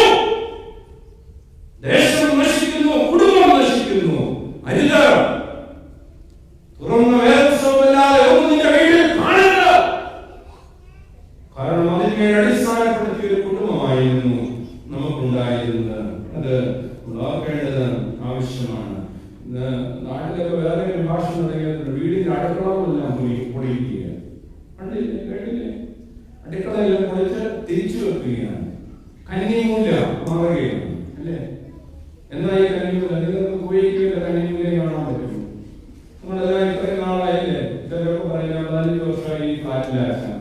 ദേശം നശിക്കുന്നു, കുടുംബം നശിക്കുന്നു. അരുത്. തുറന്ന വേദപുസ്തകമില്ലാതെ ഒന്നും നിന്റെ വീട്ടിൽ കാണരുത്. കാരണം അതിന്മേൽ അടിസ്ഥാനപ്പെടുത്തിയ ഒരു കുടുംബമായിരുന്നു നമുക്കുണ്ടായിരുന്നത്. അത് ഉണ്ടാക്കേണ്ടത് ആവശ്യമാണ്. നാട്ടിലൊക്കെ വേറെ ഒരു ഭാഷ തുടങ്ങിയിട്ടുണ്ട്. വീടിന്റെ അടുക്കളമെല്ലാം പൊളിക്കുക. കേട്ടില്ലേ? അടുക്കളയെല്ലാം പൊളിച്ച് തിരിച്ചു വെക്കുകയാണ്. കന്നിമൂല മാറുകയാണ്. അല്ലേ? എന്നാ ഈ കന്നിമൂല നിങ്ങൾക്ക് ഉപയോഗിക്കില്ല. കന്നിമൂല കാണാൻ പറ്റും. നമ്മളെല്ലാം ഇത്രയും നാളായില്ലേ ഇതൊക്കെ പറയാൻ 15 വർഷമായി ഈ ഫ്ലാറ്റിലാക്കാൻ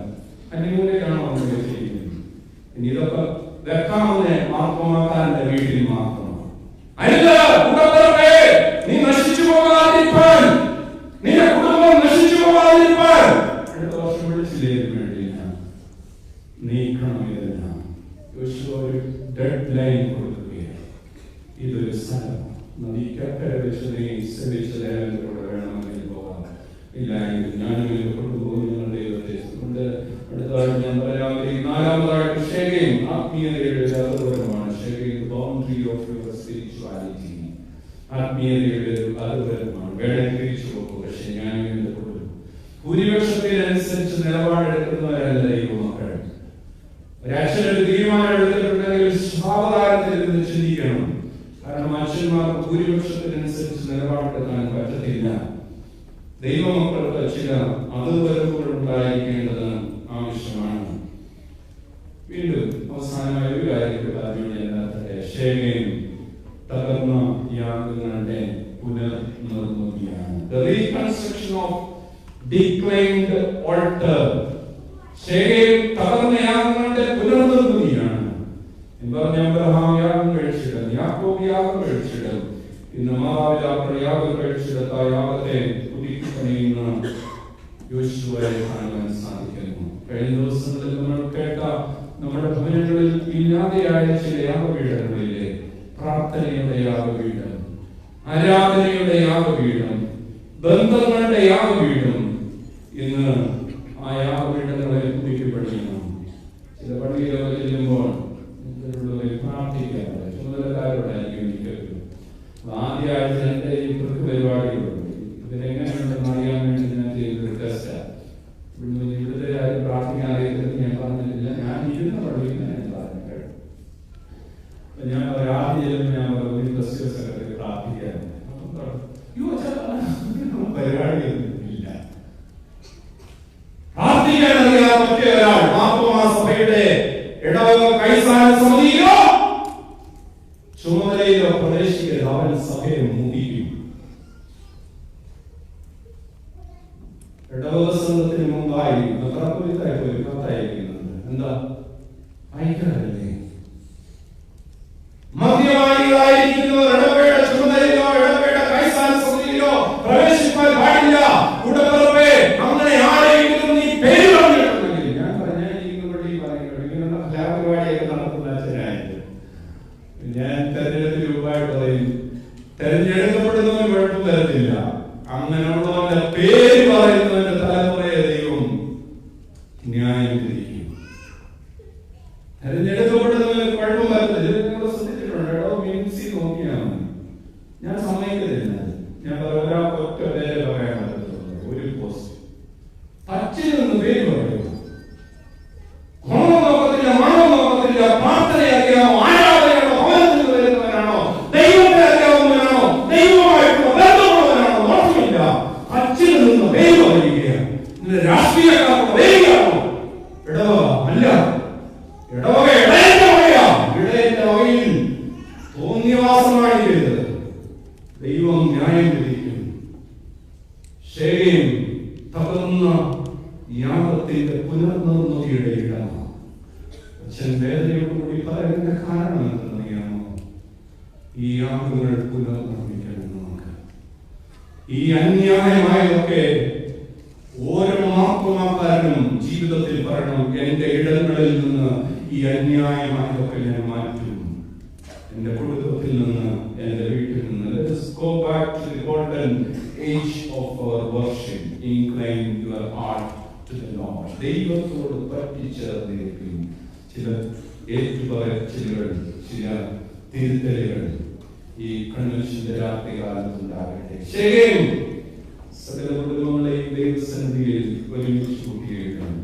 കന്നിമൂലക്കാണോ നമ്മൾ വെച്ചിരിക്കുന്നത്. ഇനി ഇതൊക്കെ വെക്കാമെന്ന് മാർക്കമാക്കാന്റെ വീട്ടിൽ മാത്രം. നീ നശിച്ചു പോകാതിരിക്കാൻ, നിന്റെ കുടുംബം നശിച്ചു പോകാതിരിക്കാൻ അടുത്ത വർഷം വിളിച്ചില്ലേ വേണ്ടിയില്ല. നീക്കണം ഇതെല്ലാം. ഒരു ഡെഡ് ലൈൻ കൊടുക്കുകയാണ്. ഇതൊരു സ്ഥലം നദിക്കക്കരെ വെച്ച് നീ സേവിച്ചതോടെ വേണമെങ്കിൽ പോകാം. ഇല്ല എങ്കിൽ ഞാനും എന്റെ കുടുംബവും ഞങ്ങളുടെ ദൈവത്തെ കൊണ്ട് അടുത്തതായിട്ട് ഞാൻ പറയാൻ 4ാമതായിട്ട് ഷെഗെയിം ആത്മീയതയുടെ അതിർവരമാണ്. ഷെഗെയിം ബൗണ്ടറി ഓഫ് യുവർ സ്പിരിച്വാലിറ്റി. ആത്മീയതയുടെ അതിർവരമാണ്. വേണമെങ്കിൽ തിരിച്ചു പോകും. പക്ഷെ ഞാനും എന്റെ കുടുംബം ഭൂരിപക്ഷത്തിനനുസരിച്ച് നിലപാടെടുക്കുന്നവരല്ല ദൈവമക്കൾ. ഒരച്ഛനൊരു തീരുമാനം എടുത്തിട്ടുണ്ടെങ്കിൽ സാവധാനത്തിൽ നിന്ന് ചിന്തിക്കണം. കാരണം അച്ഛന്മാർക്ക് ഭൂരിപക്ഷത്തിനനുസരിച്ച് നിലപാടെടുക്കാൻ പറ്റത്തില്ല. ദൈവമക്കൾക്ക് ചില അതിർവരമ്പുകൾ ഉണ്ടായിരിക്കേണ്ടത് ആവശ്യമാണ്. വീണ്ടും അവസാനമായ ഒരു കാര്യത്തിൽ അതിലൂടെ ഷെഗെയിം തകർന്ന യാഗങ്ങളുടെ പുനർനിർമ്മിതിയാണ്. The reconstruction of declaimed altar. ഷെഗെയിം തകർന്ന യാഗങ്ങളുടെ പുനർനിർമ്മിതിയാണ്. അബ്രഹാം യാഗം കഴിച്ചിടം, യാക്കോബ് യാഗം കഴിച്ചിടം, ഇന്ന് മാതാപിതാക്കൾ യാഗം കഴിച്ചിടത്ത യാഗത്തെ പുതുക്കിപ്പണിയുന്ന യോശുവയെ കാണുവാൻ സാധിക്കുന്നു. കഴിഞ്ഞ ദിവസങ്ങളിൽ നമ്മൾ കേട്ട നമ്മുടെ ഭവനങ്ങളിൽ ഇല്ലാതെയായ ചില യാഗപീഠങ്ങളിലെ പ്രാർത്ഥനയുടെ യാഗപീഠം, ആരാധനയുടെ യാഗപീഠം, ബന്ധങ്ങളുടെ യാഗപീഠം, ഇന്ന് ആ യാഗപീഠങ്ങളെ പുതുക്കിപ്പണിയുന്നു. ചില പള്ളികളൊക്കെ ചെല്ലുമ്പോൾ പ്രാർത്ഥിക്കാറുണ്ട്. ചുമതലക്കാരോടായിരിക്കും എനിക്കൊക്കെ ആദ്യമായിട്ട് എന്റെ ഈ കൃത്യ പരിപാടികളുണ്ട്. ഇതിനെങ്ങനെയുണ്ടെന്ന് അറിയാൻ വേണ്ടി ഞാൻ ചെയ്തൊരു ടെസ്റ്റാണ്. ഇവിടുത്തെ ആരും പ്രാർത്ഥിക്കാൻ അറിയത്തില്ല. ഞാൻ പറഞ്ഞിട്ടില്ല. ഞാൻ ഇരുന്ന പള്ളിയിൽ ഞാൻ പറഞ്ഞു കേട്ടു. ഞാൻ ആദ്യം ചെല്ലുമ്പോൾ ഞാൻ സെക്രട്ടറി പ്രാർത്ഥിക്കാറുണ്ട്. പരിപാടിയൊന്നുമില്ല. പ്രാർത്ഥിക്കാൻ അറിയാൻ പറ്റിയ ഒരാൾ മാർത്തോമാസഭയുടെ ഇടവക കൈസാര സമിതിയിലോ ചുമതലയിലോ പ്രവേശിക്കരുത്. അവൻ സഭയെ മുടിക്കും. ഇടവക സംഘത്തിന് മുമ്പായി കത്തായിരിക്കുന്നത് എന്താ? അയക്കാറല്ലേ? മദ്യപാനികളായിരിക്കുന്നവർ ഇടവകയുടെ ചുമതലയിലോ ഇടവകയുടെ കൈസാര സമിതിയിലോ പ്രവേശിക്കാൻ പാടില്ല. കൂടപ്പിറപ്പേ, അങ്ങനെ ആരെങ്കിലും നീ പേര് പറഞ്ഞിട്ടുണ്ടെങ്കിൽ ഞാൻ പരിപാടിയൊക്കെ നടത്തുന്ന അച്ഛനായിട്ട് ഞാൻ തെരഞ്ഞെടുപ്പ് രൂപമായിട്ട് പറയും. തെരഞ്ഞെടുക്കപ്പെടുന്നവന് കുഴപ്പം വരത്തില്ല. അങ്ങനെയുള്ളവന്റെ പേര് പറയുന്നവന്റെ തലമുറയെ ദൈവം ന്യായം വിധിക്കും. തെരഞ്ഞെടുക്കപ്പെടുന്നവന് കുഴപ്പം വരത്തില്ല. നിങ്ങൾ ശ്രദ്ധിച്ചിട്ടുണ്ട് കേട്ടോ. മിൻസി നോക്കിയാണ് ഞാൻ സമ്മതിക്കുന്നില്ല. ഞാൻ ഒരാൾക്ക് ഒറ്റ പേര് പറയാൻ പറ്റത്തുള്ളൂ. ഒരു പോസ്റ്റ് ടച്ചിൽ നിന്ന് പേര് പറയുക. ഗുണം നോക്കത്തില്ല, മണം നോക്കത്തില്ല. പ്രാർത്ഥന അറിയാമോ? ആരാധനയുടെ ഭവനത്തിൽ നിന്ന് വരുന്നവനാണോ? ദൈവത്തെ അറിയാവുന്നവനാണോ? ദൈവമായിട്ടുള്ള ബന്ധമുള്ളവനാണോ? നോക്കില്ല. ന്യായം വിധിക്കും. ശേഖേം തകർന്ന യാഗത്തിന്റെ പുനർനിർമ്മിതിയുടെ ഇടമാണ്. അച്ഛൻ വേദനയോടുകൂടി പറയുന്ന കാരണം എന്തെന്നറിയാമോ? ഈ യാഗങ്ങൾ പുനർനിർമ്മിക്കണം. നമുക്ക് ഈ അന്യായമായതൊക്കെ ഓരോ മാപ്പുമാക്കാരനും ജീവിതത്തിൽ പറയണം, എന്റെ ഇടങ്ങളിൽ നിന്ന് ഈ അന്യായമായതൊക്കെ ഞാൻ മാറ്റും, എന്റെ കുടുംബത്തിൽ നിന്ന്, എന്റെ വീട്ടിൽ നിന്ന്. Let us go back to the golden age of our worship. Incline your heart to the Lord. ദൈവത്തോട് പറ്റിച്ചേർന്നിരിക്കും. ചില ഏറ്റുപറച്ചിലുകൾ, ചില തിരുത്തലുകൾ ഈ കൺവെൻഷന്റെ രാത്രികാലത്തുണ്ടാകട്ടെ. ശരിയും സകല കുടുംബങ്ങളെയും ദൈവസന്നിധിയിൽ ഒരുമിച്ച് കൂട്ടിയിരിക്കണം.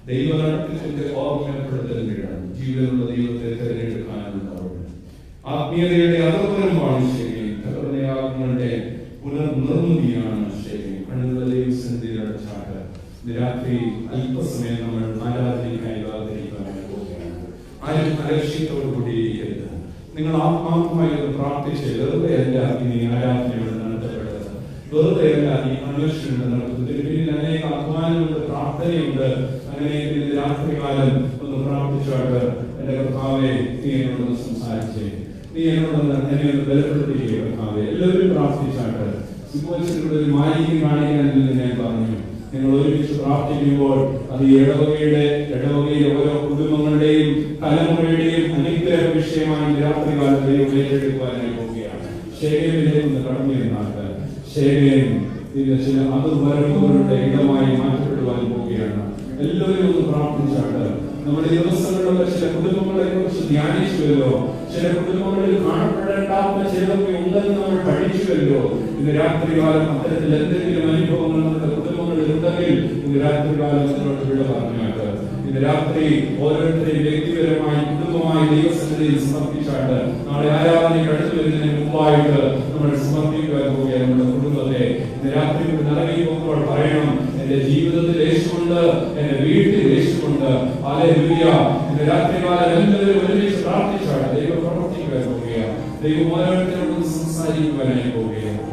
ദൈവനാട്ടത്തിന്റെ ഓർമ്മപ്പെടുത്തലിടാണ്. ജീവനുള്ള ദൈവത്തെ തിരഞ്ഞെടുക്കാനുണ്ടാവുന്നത് ആത്മീയതയുടെ അധർമ്മമാണ്. ശരി, തകർന്നയാങ്ങളുടെ പുനർനിർമ്മിതിയാണ്. ശരി, കണ്ണുള്ള ദൈവസന്നിധിയിൽ അടച്ചാട്ട് രാത്രി അല്പസമയം നമ്മൾ ആരാധനയ്ക്കായി ആദരിക്കാനായി പോവുകയാണ്. ആരും അലക്ഷ്യത്തോടു കൂടിയിരിക്കരുത്. നിങ്ങൾ ആത്മാർത്ഥമായി പ്രാർത്ഥിച്ച് വെറുതെ അല്ല ഇനി ആരാധനയോട് നടത്തപ്പെട്ടത്, വെറുതെ അല്ല ഈ കൺവെൻഷൻ നടത്തുന്നത്. പിന്നിൽ അനേക അധ്വാനമുണ്ട്, പ്രാർത്ഥനയുണ്ട്. അങ്ങനെ രാത്രികാലം ഒന്ന് പ്രാർത്ഥിച്ചാട്ട്, എന്റെ കർത്താവേ, നീ എന്നോടൊന്ന് സംസാരിച്ചേ, നീ എന്നോടൊന്ന് എന്നെ ഒന്ന് ബലപ്പെടുത്തിയേ കർത്താവേ. എല്ലാവരും പ്രാർത്ഥിച്ചാട്ട് സിംഹത്തിലൂടെ ഒരു മാലിന്യം കാണിക്കാനെന്ന് ഞാൻ പറഞ്ഞു. നിങ്ങൾ ഒരുമിച്ച് പ്രാർത്ഥിക്കുമ്പോൾ അത് ഇടവകയിലെ ഓരോ കുടുംബങ്ങളുടെയും തലമുറയുടെയും അനുഗ്രഹ വിഷയമായി രാത്രികാലത്തെ ഏറ്റെടുക്കുവാനായി പോവുകയാണ്. ശേഖരയിലേക്ക് ഒന്ന് കടന്നു എന്നാട്ട് ശേഖരം ചില അതിർവരമ്പുകളുടെ ഇടമായി മാറ്റപ്പെടുവാൻ പോവുകയാണ്. എല്ലാവരും ഒന്ന് പ്രാർത്ഥിച്ചാട്ട് നമ്മുടെ ദിവസങ്ങളിലൊക്കെ ചില കുടുംബങ്ങളെ കുറിച്ച് ധ്യാനിച്ചുവല്ലോ, ചില കുടുംബങ്ങളിൽ കാണപ്പെടേണ്ടാത്ത ചിലതൊക്കെ ഉണ്ടെന്ന് നമ്മൾ പഠിച്ചുവല്ലോ. ഇന്ന് രാത്രികാലം അത്തരത്തിൽ എന്തെങ്കിലും അനുഭവങ്ങൾ നമ്മുടെ കുടുംബങ്ങളിൽ ഉണ്ടെങ്കിൽ ഇന്ന് രാത്രികാലം അതിനോട് വിട പറഞ്ഞാട്ട് ഇന്ന് രാത്രി ഓരോരുത്തരെയും വ്യക്തിപരമായി കുടുംബമായി ദൈവസന്നിധിയിൽ സമർപ്പിച്ചാട്ട് നാളെ ആരാധനയ്ക്ക് അടുത്തു വരുന്നതിന് മുമ്പായിട്ട് നമ്മൾ സമർപ്പിക്കുവാൻ പോവുകയാണ് നമ്മുടെ കുടുംബത്തെ. ഇന്ന് രാത്രി നിറങ്ങി പോകുമ്പോൾ പറയണം, എന്റെ ജീവിതത്തിൽ യേശുണ്ട്, എന്റെ വീട്ടിൽ യേശുണ്ട്. ഹല്ലേലൂയ. ഇന്ന് രാത്രികാലം എല്ലാവരും ഒരുമിച്ച് പ്രാർത്ഥിച്ചാട്ട് ദൈവം പ്രവർത്തിക്കുവാൻ പോവുകയാണ്. ദൈവം ഓരോരുത്തരോടും സംസാരിക്കുവാനായി പോവുകയാണ്.